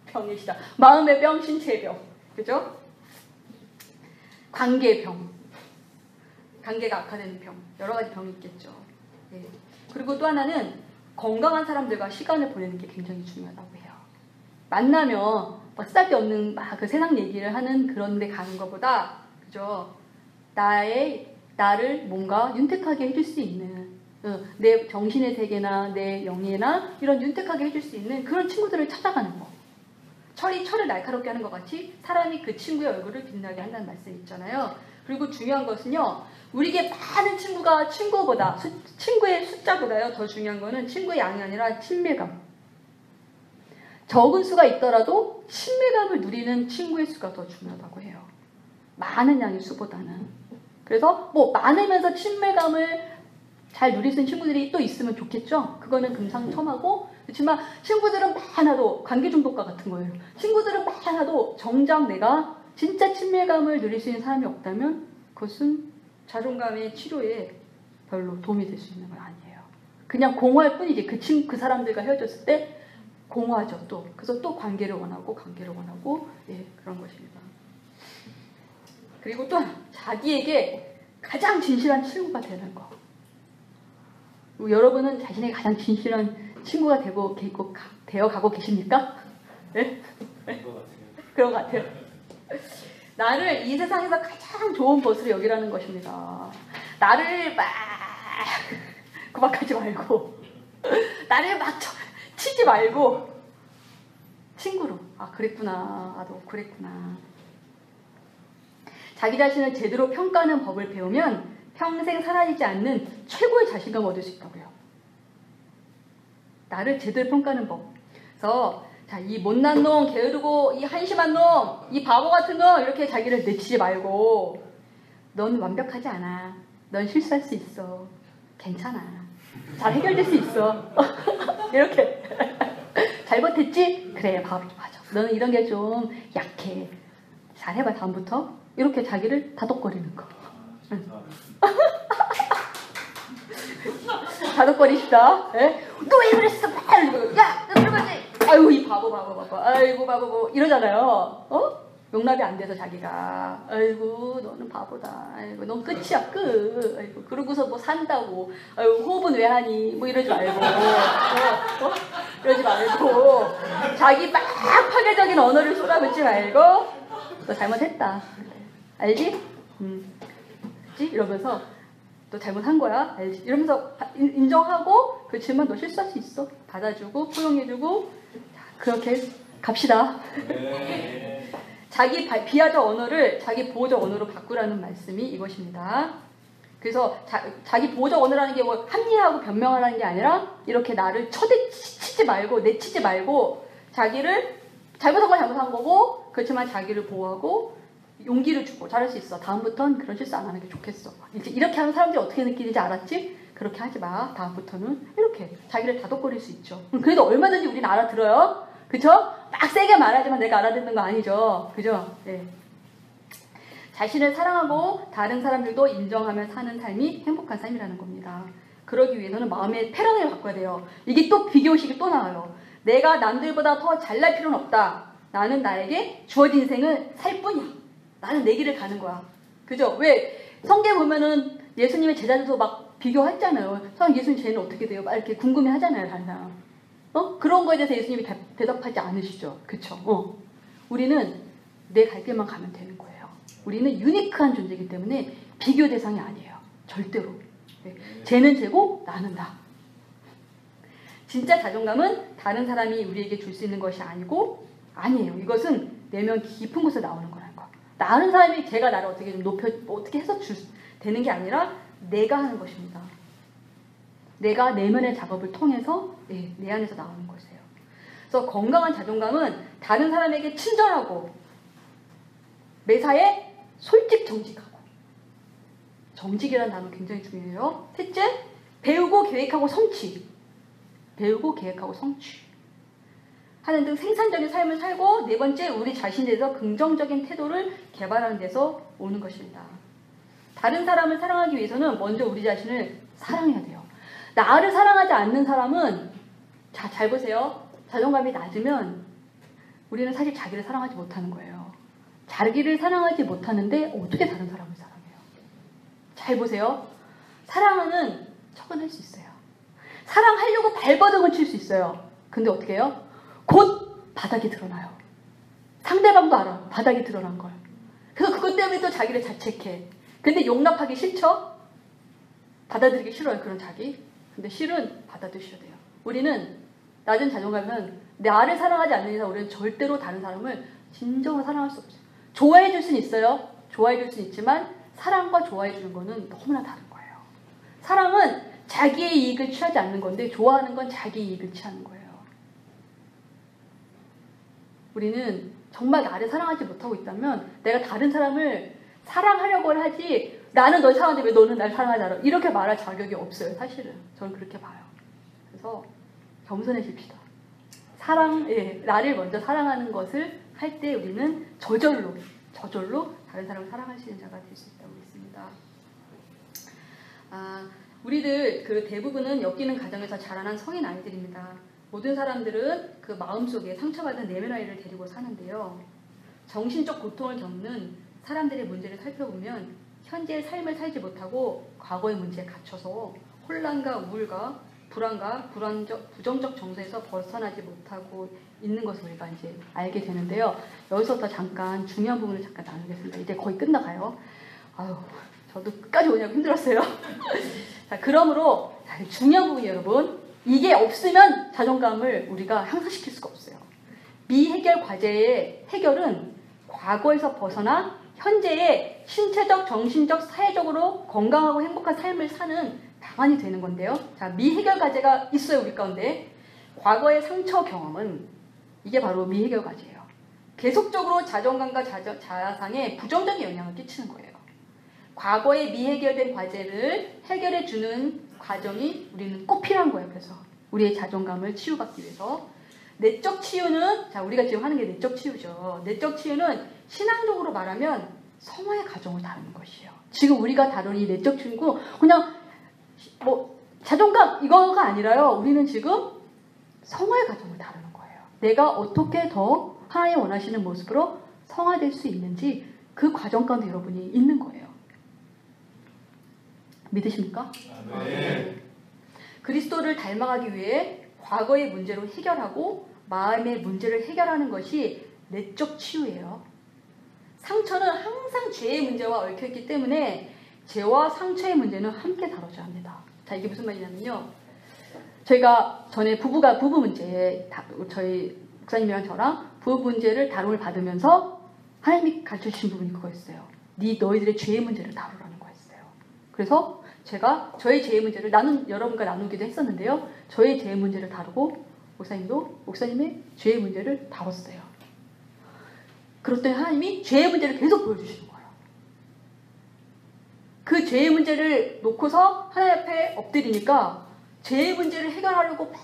병의 시작. 마음의 병, 신체의 병. 그죠? 관계의 병. 관계가 악화되는 병. 여러 가지 병이 있겠죠. 그리고 또 하나는 건강한 사람들과 시간을 보내는 게 굉장히 중요하다고 해요. 만나면 쓸데없는 그 세상 얘기를 하는 그런 데 가는 것보다, 그죠? 나를 뭔가 윤택하게 해줄 수 있는, 내 정신의 세계나 내 영예나 이런 윤택하게 해줄 수 있는 그런 친구들을 찾아가는 거. 철을 날카롭게 하는 것 같이 사람이 그 친구의 얼굴을 빛나게 한다는 말씀이 있잖아요. 그리고 중요한 것은요, 우리에게 많은 친구의 숫자보다요, 더 중요한 거는 친구의 양이 아니라 친밀감. 적은 수가 있더라도 친밀감을 누리는 친구의 수가 더 중요하다고 해요. 많은 양의 수보다는. 그래서 많으면서 친밀감을 잘 누릴 수 있는 친구들이 또 있으면 좋겠죠. 그거는 금상첨화고, 그렇지만 친구들은 많아도 관계 중독과 같은 거예요. 친구들은 많아도 정작 내가 진짜 친밀감을 누릴 수 있는 사람이 없다면 그것은 자존감의 치료에 별로 도움이 될 수 있는 건 아니에요. 그냥 공허할 뿐이지. 그 사람들과 헤어졌을 때 공허하죠. 그래서 또 관계를 원하고 그런 것입니다. 그리고 또 자기에게 가장 진실한 친구가 되는 거. 여러분은 자신에게 가장 진실한 친구가 되어가고 계십니까? 네? 그런 것 같아요. 나를 이 세상에서 가장 좋은 것으로 여기라는 것입니다. 나를 막 구박하지 말고, 나를 막 치지 말고, 친구로. 그랬구나. 나도 그랬구나. 자기 자신을 제대로 평가하는 법을 배우면 평생 사라지지 않는 최고의 자신감을 얻을 수 있다고요. 나를 제대로 평가하는 법. 그래서 이 못난 놈, 게으르고, 이 한심한 놈, 이 바보 같은 놈, 이렇게 자기를 내치지 말고, 넌 완벽하지 않아. 넌 실수할 수 있어. 괜찮아. 잘 해결될 수 있어. 이렇게. 됐지? 그래, 바로 맞아. 너는 이런 게 좀 약해. 잘해봐, 다음부터. 이렇게 자기를 다독거리는 거. 응. 다독거리시다. 예? 너 왜 그랬어? 야, 너 그러지? 아유, 이 바보. 아이고, 바보. 이러잖아요. 어? 용납이 안 돼서 자기가. 아이고, 너는 바보다. 아이고, 넌 끝이야, 끝. 아이고, 그러고서 뭐 산다고. 아이고, 호흡은 왜 하니? 뭐 이러지 말고. 이러지 말고. 자기 막 파괴적인 언어를 쏟아붓지 말고. 너 잘못했다. 알지? 그치? 이러면서 너 잘못한 거야. 알지? 이러면서 인정하고 그렇지만 너 실수할 수 있어. 받아주고 포용해주고 자, 그렇게 갑시다. 자기 비하적 언어를 자기 보호적 언어로 바꾸라는 말씀이 이것입니다. 그래서 자기 보호적 언어라는 게 뭐 합리화하고 변명하라는 게 아니라 이렇게 나를 쳐대치지 말고 내치지 말고 자기를 잘못한 건 잘못한 거고 그렇지만 자기를 보호하고 용기를 주고 잘할 수 있어. 다음부터는 그런 실수 안 하는 게 좋겠어. 이제 이렇게 하는 사람들이 어떻게 느끼는지 알았지? 그렇게 하지 마. 다음부터는 이렇게 자기를 다독거릴 수 있죠. 그래도 얼마든지 우리는 알아들어요. 그쵸? 막 세게 말하지만 내가 알아듣는 거 아니죠. 그죠? 네. 자신을 사랑하고 다른 사람들도 인정하며 사는 삶이 행복한 삶이라는 겁니다. 그러기 위해서는 마음의 패러다임을 바꿔야 돼요. 이게 또 비교의식이 또 나와요. 내가 남들보다 더 잘날 필요는 없다. 나는 나에게 주어진 인생을 살 뿐이야. 나는 내 길을 가는 거야. 그죠? 왜 성경 보면은 예수님의 제자들도 막 비교했잖아요. 예수님 쟤는 어떻게 돼요? 막 이렇게 궁금해 하잖아요. 다른 사람. 그런 거에 대해서 예수님이 대답하지 않으시죠. 그쵸? 우리는 내 갈 길만 가면 되는 거예요. 우리는 유니크한 존재이기 때문에 비교 대상이 아니에요. 절대로. 쟤는 쟤고 나는 나. 진짜 자존감은 다른 사람이 우리에게 줄 수 있는 것이 아니에요. 이것은 내면 깊은 곳에 나오는 거라는 거. 다른 사람이 제가 나를 어떻게 좀 어떻게 해서 되는 게 아니라 내가 하는 것입니다. 내가 내면의 작업을 통해서 내 안에서 나오는 것이에요. 그래서 건강한 자존감은 다른 사람에게 친절하고 매사에 솔직 정직하고 정직이라는 단어 굉장히 중요해요. 셋째, 배우고 계획하고 성취 하는 등 생산적인 삶을 살고 네 번째, 우리 자신에 대해서 긍정적인 태도를 개발하는 데서 오는 것입니다. 다른 사람을 사랑하기 위해서는 먼저 우리 자신을 사랑해야 돼요. 나를 사랑하지 않는 사람은 잘 보세요. 자존감이 낮으면 우리는 사실 자기를 사랑하지 못하는 거예요. 자기를 사랑하지 못하는데 어떻게 다른 사람을 사랑해요? 잘 보세요. 사랑하는 척은 할 수 있어요. 사랑하려고 발버둥을 칠 수 있어요. 근데 어떻게 해요? 곧 바닥이 드러나요. 상대방도 알아. 바닥이 드러난 걸. 그래서 그것 때문에 또 자기를 자책해. 근데 용납하기 싫죠? 받아들이기 싫어요. 그런 자기. 근데 실은 받아들이셔야 돼요. 우리는 낮은 자존감은 나를 사랑하지 않는 이상 우리는 절대로 다른 사람을 진정으로 사랑할 수 없어요. 좋아해 줄 수는 있어요. 좋아해 줄 수는 있지만 사랑과 좋아해 주는 거는 너무나 다른 거예요. 사랑은 자기의 이익을 취하지 않는 건데 좋아하는 건 자기 이익을 취하는 거예요. 우리는 정말 나를 사랑하지 못하고 있다면 내가 다른 사람을 사랑하려고 하지 나는 널 사랑하는데 왜 너는 날 사랑하지 않아? 이렇게 말할 자격이 없어요. 사실은. 저는 그렇게 봐요. 그래서 겸손해집시다. 나를 먼저 사랑하는 것을 할 때 우리는 저절로 다른 사람을 사랑할 수 있는 자가 될 수 있다고 믿습니다. 우리들 대부분은 엮이는 가정에서 자라난 성인 아이들입니다. 모든 사람들은 그 마음속에 상처받은 내면 아이를 데리고 사는데요. 정신적 고통을 겪는 사람들의 문제를 살펴보면 현재의 삶을 살지 못하고 과거의 문제에 갇혀서 혼란과 우울과 불안과 부정적 정서에서 벗어나지 못하고 있는 것을 우리가 이제 알게 되는데요. 여기서부터 잠깐 중요한 부분을 잠깐 나누겠습니다. 이제 거의 끝나가요. 저도 끝까지 오냐고 힘들었어요. 자, 그러므로 중요한 부분이 여러분, 이게 없으면 자존감을 우리가 향상시킬 수가 없어요. 미해결 과제의 해결은 과거에서 벗어나 현재의 신체적, 정신적, 사회적으로 건강하고 행복한 삶을 사는 방안이 되는 건데요. 자, 미해결 과제가 있어요, 우리 가운데. 과거의 상처 경험은 이게 바로 미해결 과제예요. 계속적으로 자존감과 자아상에 부정적인 영향을 끼치는 거예요. 과거의 미해결된 과제를 해결해주는 과정이 우리는 꼭 필요한 거예요. 그래서 우리의 자존감을 치유받기 위해서. 내적 치유는, 자, 우리가 지금 하는 게 내적 치유죠. 내적 치유는 신앙적으로 말하면 성화의 과정을 다루는 것이에요. 지금 우리가 다루는 이 내적 치유는 그냥 뭐 자존감 이거가 아니라요. 우리는 지금 성화의 과정을 다루는 거예요. 내가 어떻게 더 하나님 원하시는 모습으로 성화될 수 있는지 그 과정 가운데 여러분이 있는 거예요. 믿으십니까? 네. 그리스도를 닮아가기 위해 과거의 문제를 해결하고 마음의 문제를 해결하는 것이 내적 치유예요. 상처는 항상 죄의 문제와 얽혀있기 때문에 죄와 상처의 문제는 함께 다뤄져야 합니다. 자, 이게 무슨 말이냐면요. 저희가 전에 부부 문제, 저희 목사님이랑 저랑 부부 문제를 다rum을 받으면서 하나님이 가르쳐주신 부분이 그거였어요. 너희들의 죄의 문제를 다루라는 거였어요. 그래서 제가 저의 죄의 문제를 여러분과 나누기도 했었는데요. 저의 죄의 문제를 다루고 목사님도 목사님의 죄의 문제를 다뤘어요. 그랬더니 하나님이 죄의 문제를 계속 보여주시는 거예요. 그 죄의 문제를 놓고서 하나님 앞에 엎드리니까 죄의 문제를 해결하려고 막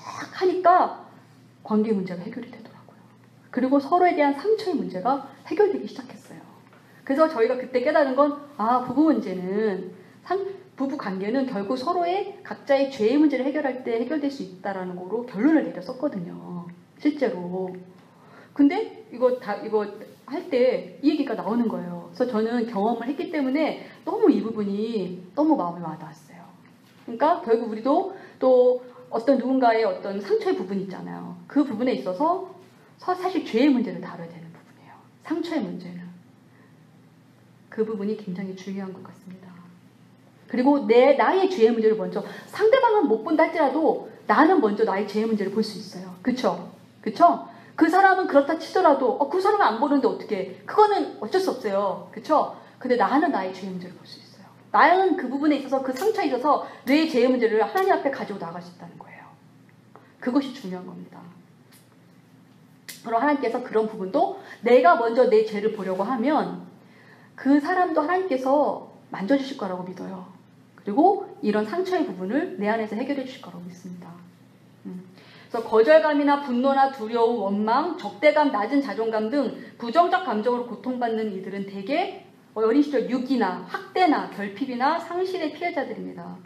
하니까 관계 문제가 해결이 되더라고요. 그리고 서로에 대한 상처의 문제가 해결되기 시작했어요. 그래서 저희가 그때 깨달은 건 부부 문제는 부부 관계는 결국 서로의 각자의 죄의 문제를 해결할 때 해결될 수 있다라는 거로 결론을 내렸었거든요. 실제로. 근데 이거 할 때 이 얘기가 나오는 거예요. 그래서 저는 경험을 했기 때문에 너무 이 부분이 너무 마음에 와닿았어요. 그러니까 결국 우리도 또 어떤 누군가의 어떤 상처의 부분이 있잖아요. 그 부분에 있어서 사실 죄의 문제를 다뤄야 되는 부분이에요. 상처의 문제는. 그 부분이 굉장히 중요한 것 같습니다. 그리고 나의 죄의 문제를 먼저, 상대방은 못 본다 할지라도 나는 먼저 나의 죄의 문제를 볼 수 있어요. 그쵸? 그 사람은 그렇다 치더라도 그 사람은 안 보는데 어떻게, 그거는 어쩔 수 없어요. 그쵸? 근데 나는 나의 죄의 문제를 볼 수 있어요. 나는 그 부분에 있어서, 그 상처에 있어서 내 죄의 문제를 하나님 앞에 가지고 나갈 수 있다는 거예요. 그것이 중요한 겁니다. 그럼 하나님께서 그런 부분도 내가 먼저 내 죄를 보려고 하면 그 사람도 하나님께서 만져주실 거라고 믿어요. 그리고 이런 상처의 부분을 내 안에서 해결해 주실 거라고 믿습니다. 그래서 거절감이나 분노나 두려움, 원망, 적대감, 낮은 자존감 등 부정적 감정으로 고통받는 이들은 대개 어린 시절 유기나 학대나 결핍이나 상실의 피해자들입니다.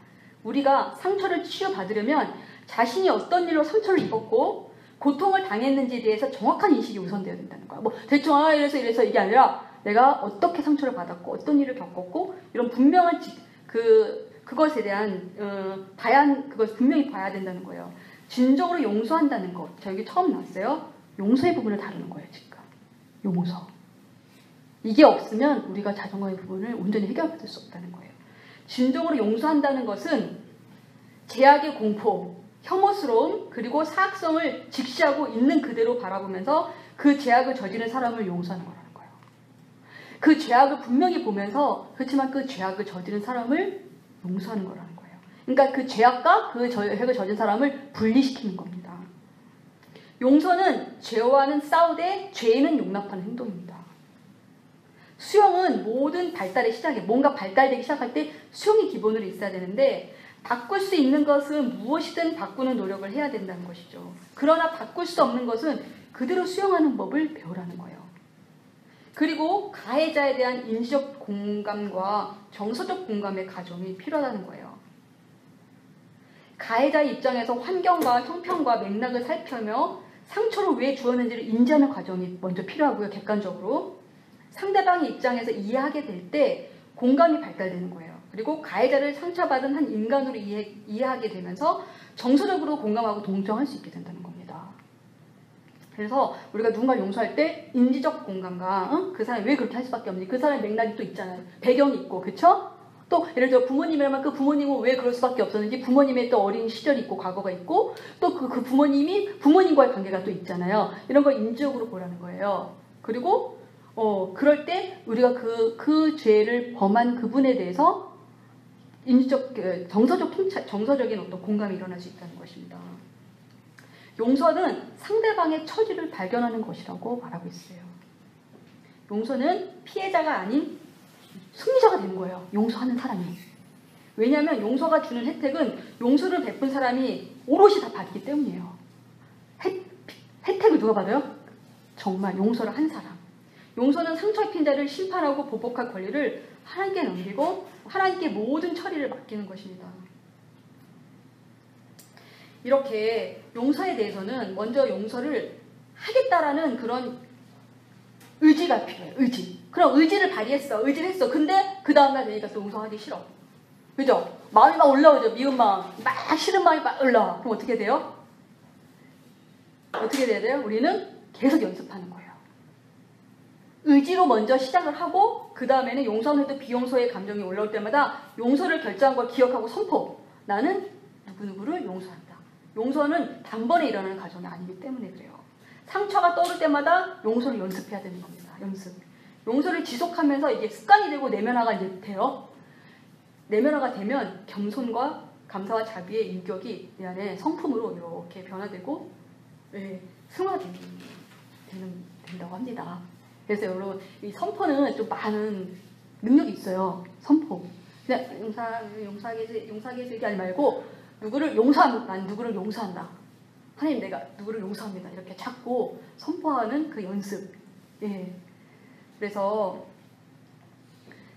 우리가 상처를 치유받으려면 자신이 어떤 일로 상처를 입었고 고통을 당했는지에 대해서 정확한 인식이 우선되어야 된다는 거야. 대충 이래서 이게 아니라 내가 어떻게 상처를 받았고 어떤 일을 겪었고 이런 분명한 그것에 대한 그걸 분명히 봐야 된다는 거예요. 진정으로 용서한다는 것. 자, 여기 처음 나왔어요. 용서의 부분을 다루는 거예요, 지금. 용서. 이게 없으면 우리가 자존감의 부분을 온전히 해결받을 수 없다는 거예요. 진정으로 용서한다는 것은 제약의 공포, 혐오스러움, 그리고 사악성을 직시하고 있는 그대로 바라보면서 그 제약을 저지른 사람을 용서하는 거라는 거예요. 그 죄악을 분명히 보면서 그렇지만 그 죄악을 저지른 사람을 용서하는 거라는 거예요. 그러니까 그 죄악과 그 죄악을 저지른 사람을 분리시키는 겁니다. 용서는 죄와는 싸우되 죄는 용납하는 행동입니다. 수용은 모든 발달의 시작이에요. 뭔가 발달되기 시작할 때 수용이 기본으로 있어야 되는데 바꿀 수 있는 것은 무엇이든 바꾸는 노력을 해야 된다는 것이죠. 그러나 바꿀 수 없는 것은 그대로 수용하는 법을 배우라는 거예요. 그리고 가해자에 대한 인지적 공감과 정서적 공감의 과정이 필요하다는 거예요. 가해자의 입장에서 환경과 형편과 맥락을 살펴며 상처를 왜 주었는지를 인지하는 과정이 먼저 필요하고요. 객관적으로. 상대방의 입장에서 이해하게 될 때 공감이 발달되는 거예요. 그리고 가해자를 상처받은 한 인간으로 이해하게 되면서 정서적으로 공감하고 동정할 수 있게 된다는 겁니다. 그래서 우리가 누군가를 용서할 때 인지적 공감과 그 사람이 왜 그렇게 할 수밖에 없는지, 그 사람의 맥락이 또 있잖아요. 배경이 있고, 그쵸? 또 예를 들어 부모님이라면 그 부모님은 왜 그럴 수밖에 없었는지, 부모님의 또 어린 시절이 있고 과거가 있고, 또 그 부모님이 부모님과의 관계가 또 있잖아요. 이런 걸 인지적으로 보라는 거예요. 그리고 그럴 때 우리가 그 죄를 범한 그분에 대해서 정서적인 어떤 공감이 일어날 수 있다는 것입니다. 용서는 상대방의 처지를 발견하는 것이라고 말하고 있어요. 용서는 피해자가 아닌 승리자가 되는 거예요. 용서하는 사람이. 왜냐하면 용서가 주는 혜택은 용서를 베푼 사람이 오롯이 다 받기 때문이에요. 혜택 상처를 누가 받아요? 정말 용서를 한 사람. 용서는 상처 입힌 자를 심판하고 보복할 권리를 하나님께 넘기고 하나님께 모든 처리를 맡기는 것입니다. 이렇게 용서에 대해서는 먼저 용서를 하겠다라는 그런 의지가 필요해요. 의지. 그럼 의지를 발휘했어. 의지를 했어. 근데 그 다음날 되니까 또 용서하기 싫어. 그죠? 마음이 막 올라오죠. 미운 마음. 막 싫은 마음이 막 올라와. 그럼 어떻게 돼요? 어떻게 돼야 돼요? 우리는 계속 연습하는 거예요. 의지로 먼저 시작을 하고 그 다음에는 용서해도 비용서의 감정이 올라올 때마다 용서를 결정한 걸 기억하고 선포. 나는 누구누구를 용서한다. 용서는 단번에 일어나는 과정이 아니기 때문에 그래요. 상처가 떠오를 때마다 용서를 연습해야 되는 겁니다. 연습. 용서를 지속하면서 이게 습관이 되고 내면화가 이제 돼요. 내면화가 되면 겸손과 감사와 자비의 인격이 내 안에 성품으로 이렇게 변화되고 승화된다고 합니다. 그래서 여러분 이 선포는 좀 많은 능력이 있어요. 선포. 그냥 용서하기 하지 말고 난 누구를 용서한다. 하나님 내가 누구를 용서합니다. 이렇게 찾고 선포하는 그 연습. 그래서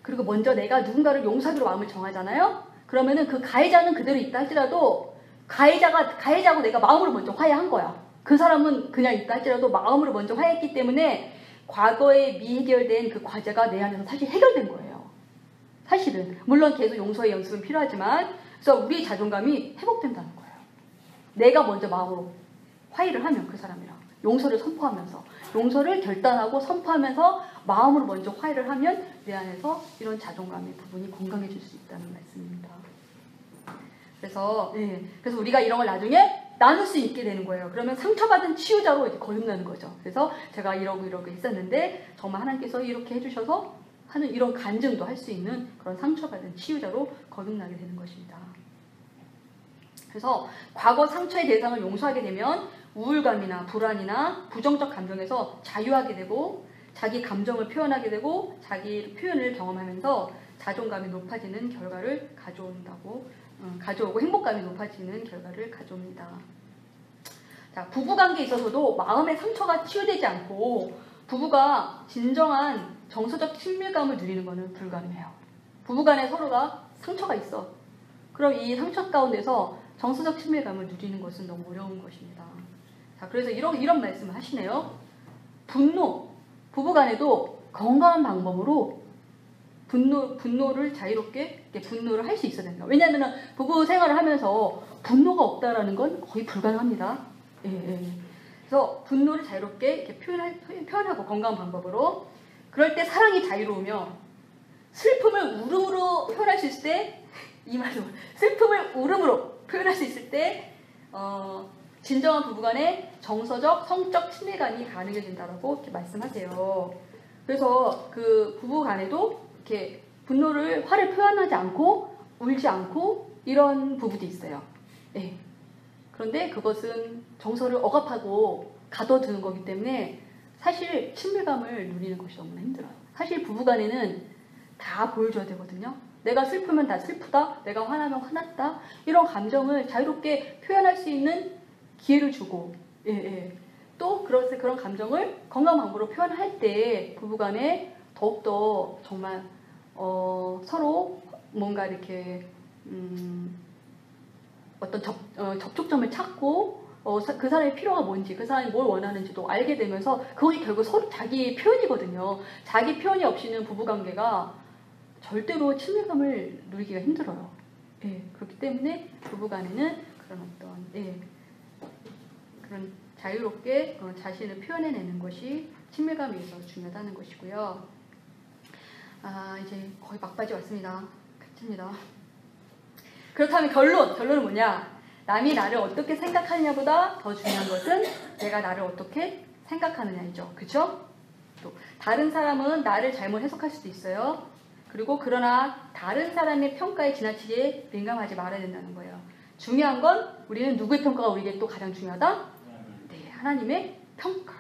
그리고 먼저 내가 누군가를 용서하기로 마음을 정하잖아요. 그러면은 그 가해자는 그대로 있다 할지라도 가해자고 내가 마음으로 먼저 화해한 거야. 그 사람은 그냥 있다 할지라도 마음으로 먼저 화해했기 때문에 과거에 미해결된 그 과제가 내 안에서 사실 해결된 거예요. 사실은. 물론 계속 용서의 연습은 필요하지만 그래서 우리의 자존감이 회복된다는 거예요. 내가 먼저 마음으로 화해를 하면 그 사람이랑 용서를 선포하면서 용서를 결단하고 선포하면서 마음으로 먼저 화해를 하면 내 안에서 이런 자존감의 부분이 건강해질 수 있다는 말씀입니다. 그래서 우리가 이런 걸 나중에 나눌 수 있게 되는 거예요. 그러면 상처받은 치유자로 이렇게 거듭나는 거죠. 그래서 제가 이러고 했었는데 정말 하나님께서 이렇게 해주셔서 하는 이런 간증도 할 수 있는 그런 상처받은 치유자로 거듭나게 되는 것입니다. 그래서 과거 상처의 대상을 용서하게 되면 우울감이나 불안이나 부정적 감정에서 자유하게 되고 자기 감정을 표현하게 되고 자기 표현을 경험하면서 자존감이 높아지는 결과를 가져오고 행복감이 높아지는 결과를 가져옵니다. 자, 부부관계에 있어서도 마음의 상처가 치유되지 않고 부부가 진정한 정서적 친밀감을 누리는 것은 불가능해요. 부부간에 서로가 상처가 있어. 그럼 이 상처 가운데서 정서적 친밀감을 누리는 것은 너무 어려운 것입니다. 자, 그래서 이런 말씀을 하시네요. 부부간에도 건강한 방법으로 분노를 자유롭게 분노를 할 수 있어야 된다. 왜냐하면 부부 생활을 하면서 분노가 없다라는 건 거의 불가능합니다. 그래서 분노를 자유롭게 이렇게 표현하고 건강한 방법으로 그럴 때 사랑이 자유로우며 슬픔을 울음으로 표현할 수 있을 때 이 말로 슬픔을 울음으로 표현할 수 있을 때 진정한 부부간의 정서적, 성적 친밀감이 가능해진다라고 이렇게 말씀하세요. 그래서 그 부부간에도 이렇게 화를 표현하지 않고 울지 않고 이런 부부도 있어요. 그런데 그것은 정서를 억압하고 가둬두는 거기 때문에 사실 친밀감을 누리는 것이 너무나 힘들어요. 사실 부부간에는 다 보여줘야 되거든요. 내가 슬프면 다 슬프다, 내가 화나면 화났다, 이런 감정을 자유롭게 표현할 수 있는 기회를 주고, 또 그런 감정을 건강한 방법으로 표현할 때 부부간에 더욱더 정말 서로 뭔가 이렇게 어떤 접촉점을 찾고 그 사람의 필요가 뭔지, 그 사람이 뭘 원하는지도 알게 되면서 그것이 결국 서로 자기 표현이거든요. 자기 표현이 없이는 부부관계가 절대로 친밀감을 누리기가 힘들어요. 그렇기 때문에 부부간에는 그런 자유롭게 자신을 표현해내는 것이 친밀감에 있어서 중요하다는 것이고요. 이제 거의 막바지 왔습니다. 끝입니다. 그렇다면 결론은 뭐냐? 남이 나를 어떻게 생각하느냐보다 더 중요한 것은 내가 나를 어떻게 생각하느냐이죠. 그렇죠? 또 다른 사람은 나를 잘못 해석할 수도 있어요. 그리고 그러나 다른 사람의 평가에 지나치게 민감하지 말아야 된다는 거예요. 중요한 건 우리는 누구의 평가가 우리에게 또 가장 중요하다? 하나님의 평가.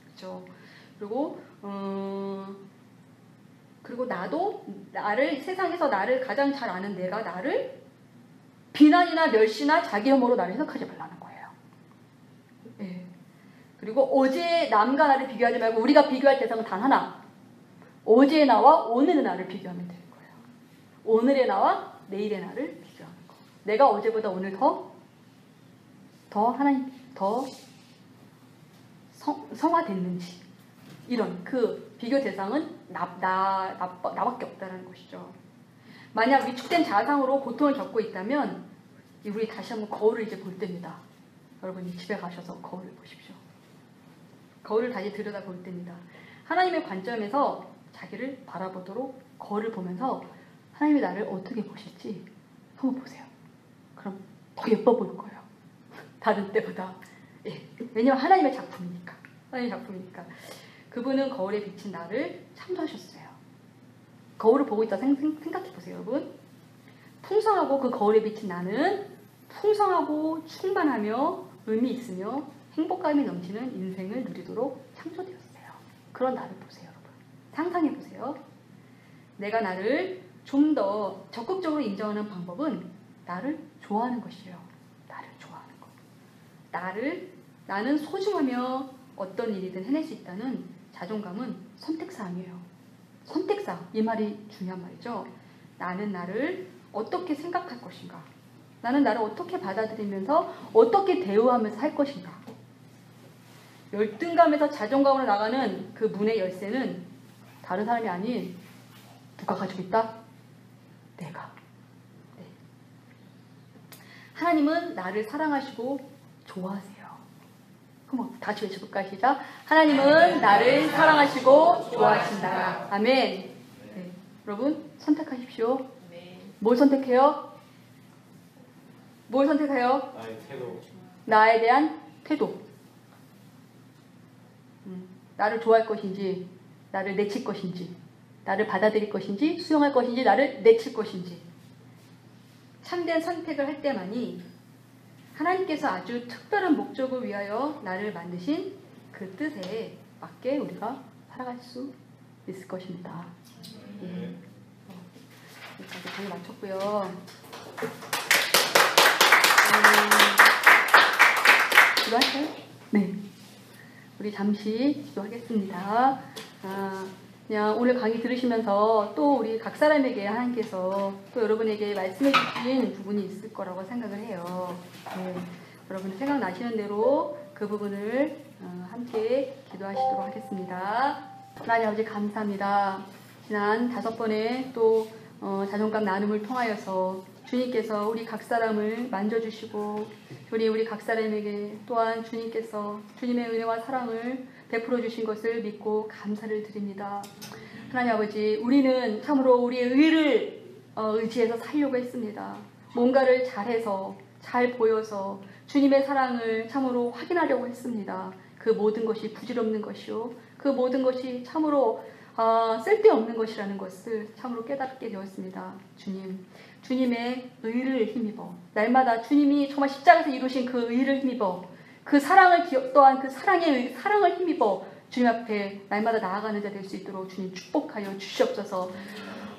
그렇죠? 그리고 나도 세상에서 나를 가장 잘 아는 내가 나를 비난이나 멸시나 자기 혐오로 나를 해석하지 말라는 거예요. 그리고 어제 남과 나를 비교하지 말고 우리가 비교할 대상은 단 하나. 어제의 나와 오늘의 나를 비교하면 되는 거예요. 오늘의 나와 내일의 나를 비교하는 거. 내가 어제보다 오늘 하나님 더 성화됐는지, 이런 그 비교 대상은 나밖에 없다는 것이죠. 만약 위축된 자아상으로 고통을 겪고 있다면 우리 다시 한번 거울을 이제 볼 때입니다. 여러분이 집에 가셔서 거울을 보십시오. 거울을 다시 들여다볼 때입니다. 하나님의 관점에서 자기를 바라보도록 거울을 보면서 하나님이 나를 어떻게 보실지 한번 보세요. 그럼 더 예뻐 보일 거예요. 다른 때보다. 예. 왜냐면 하나님의 작품이니까. 하나님의 작품이니까. 그분은 거울에 비친 나를 창조하셨어요. 거울을 보고 있다 생각해 보세요, 여러분. 풍성하고 그 거울에 비친 나는 풍성하고 충만하며 의미 있으며 행복감이 넘치는 인생을 누리도록 창조되었어요. 그런 나를 보세요, 여러분. 상상해 보세요. 내가 나를 좀 더 적극적으로 인정하는 방법은 나를 좋아하는 것이에요. 나를 좋아하는 것. 나는 소중하며 어떤 일이든 해낼 수 있다는 자존감은 선택사항이에요. 선택사항. 이 말이 중요한 말이죠. 나는 나를 어떻게 생각할 것인가. 나는 나를 어떻게 받아들이면서 어떻게 대우하면서 살 것인가. 열등감에서 자존감으로 나가는 그 문의 열쇠는 다른 사람이 아닌 누가 가지고 있다? 내가. 네. 하나님은 나를 사랑하시고 좋아하세요. 그럼 다시 외쳐볼까요? 시작. 하나님은 나를 사랑하시고 좋아하신다. 아멘. 네. 여러분 선택하십시오. 뭘 선택해요? 뭘 선택해요? 나의 태도. 나에 대한 태도. 나를 좋아할 것인지, 나를 내칠 것인지, 나를 받아들일 것인지, 수용할 것인지, 나를 내칠 것인지. 참된 선택을 할 때만이 하나님께서 아주 특별한 목적을 위하여 나를 만드신 그 뜻에 맞게 우리가 살아갈 수 있을 것입니다. 예. 여기까지 강의 마쳤고요. 기도할까요? 네. 우리 잠시 기도하겠습니다. 그냥 오늘 강의 들으시면서 또 우리 각 사람에게 하나님께서 또 여러분에게 말씀해 주신 부분이 있을 거라고 생각을 해요. 네. 여러분 생각나시는 대로 그 부분을 함께 기도하시도록 하겠습니다. 하나님 아버지 감사합니다. 지난 5번의 또 자존감 나눔을 통하여서 주님께서 우리 각 사람을 만져주시고 우리 각 사람에게 또한 주님께서 주님의 은혜와 사랑을 베풀어 주신 것을 믿고 감사를 드립니다. 하나님 아버지, 우리는 참으로 우리의 의를 의지해서 살려고 했습니다. 뭔가를 잘해서 잘 보여서 주님의 사랑을 참으로 확인하려고 했습니다. 그 모든 것이 부질없는 것이요, 그 모든 것이 참으로 쓸데없는 것이라는 것을 참으로 깨닫게 되었습니다. 주님의 의를 힘입어 날마다 주님이 정말 십자가에서 이루신 그 의를 힘입어 그 사랑을 또한 그 사랑을 힘입어 주님 앞에 날마다 나아가는 자 될 수 있도록 주님 축복하여 주시옵소서.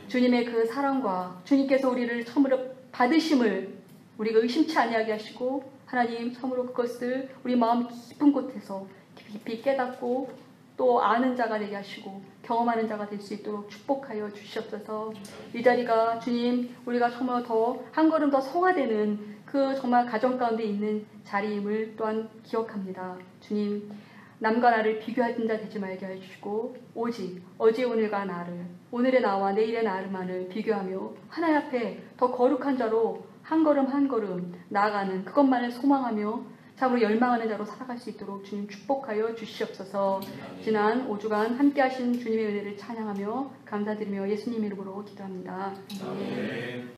주님의 그 사랑과 주님께서 우리를 처음으로 받으심을 우리가 의심치 아니하게 하시고 하나님 참으로 그것을 우리 마음 깊은 곳에서 깊이 깨닫고 또 아는 자가 되게 하시고 경험하는 자가 될 수 있도록 축복하여 주시옵소서. 이 자리가 주님 우리가 정말 더 한 걸음 더 성화되는 그 정말 가정 가운데 있는 자리임을 또한 기억합니다. 주님 남과 나를 비교하는 자 되지 말게 해주시고 오직 어제 오늘과 나를 오늘의 나와 내일의 나를만을 비교하며 하나님 앞에 더 거룩한 자로 한 걸음 한 걸음 나아가는 그것만을 소망하며 참으로 열망하는 자로 살아갈 수 있도록 주님 축복하여 주시옵소서. 지난 5주간 함께하신 주님의 은혜를 찬양하며 감사드리며 예수님 이름으로 기도합니다. 아멘.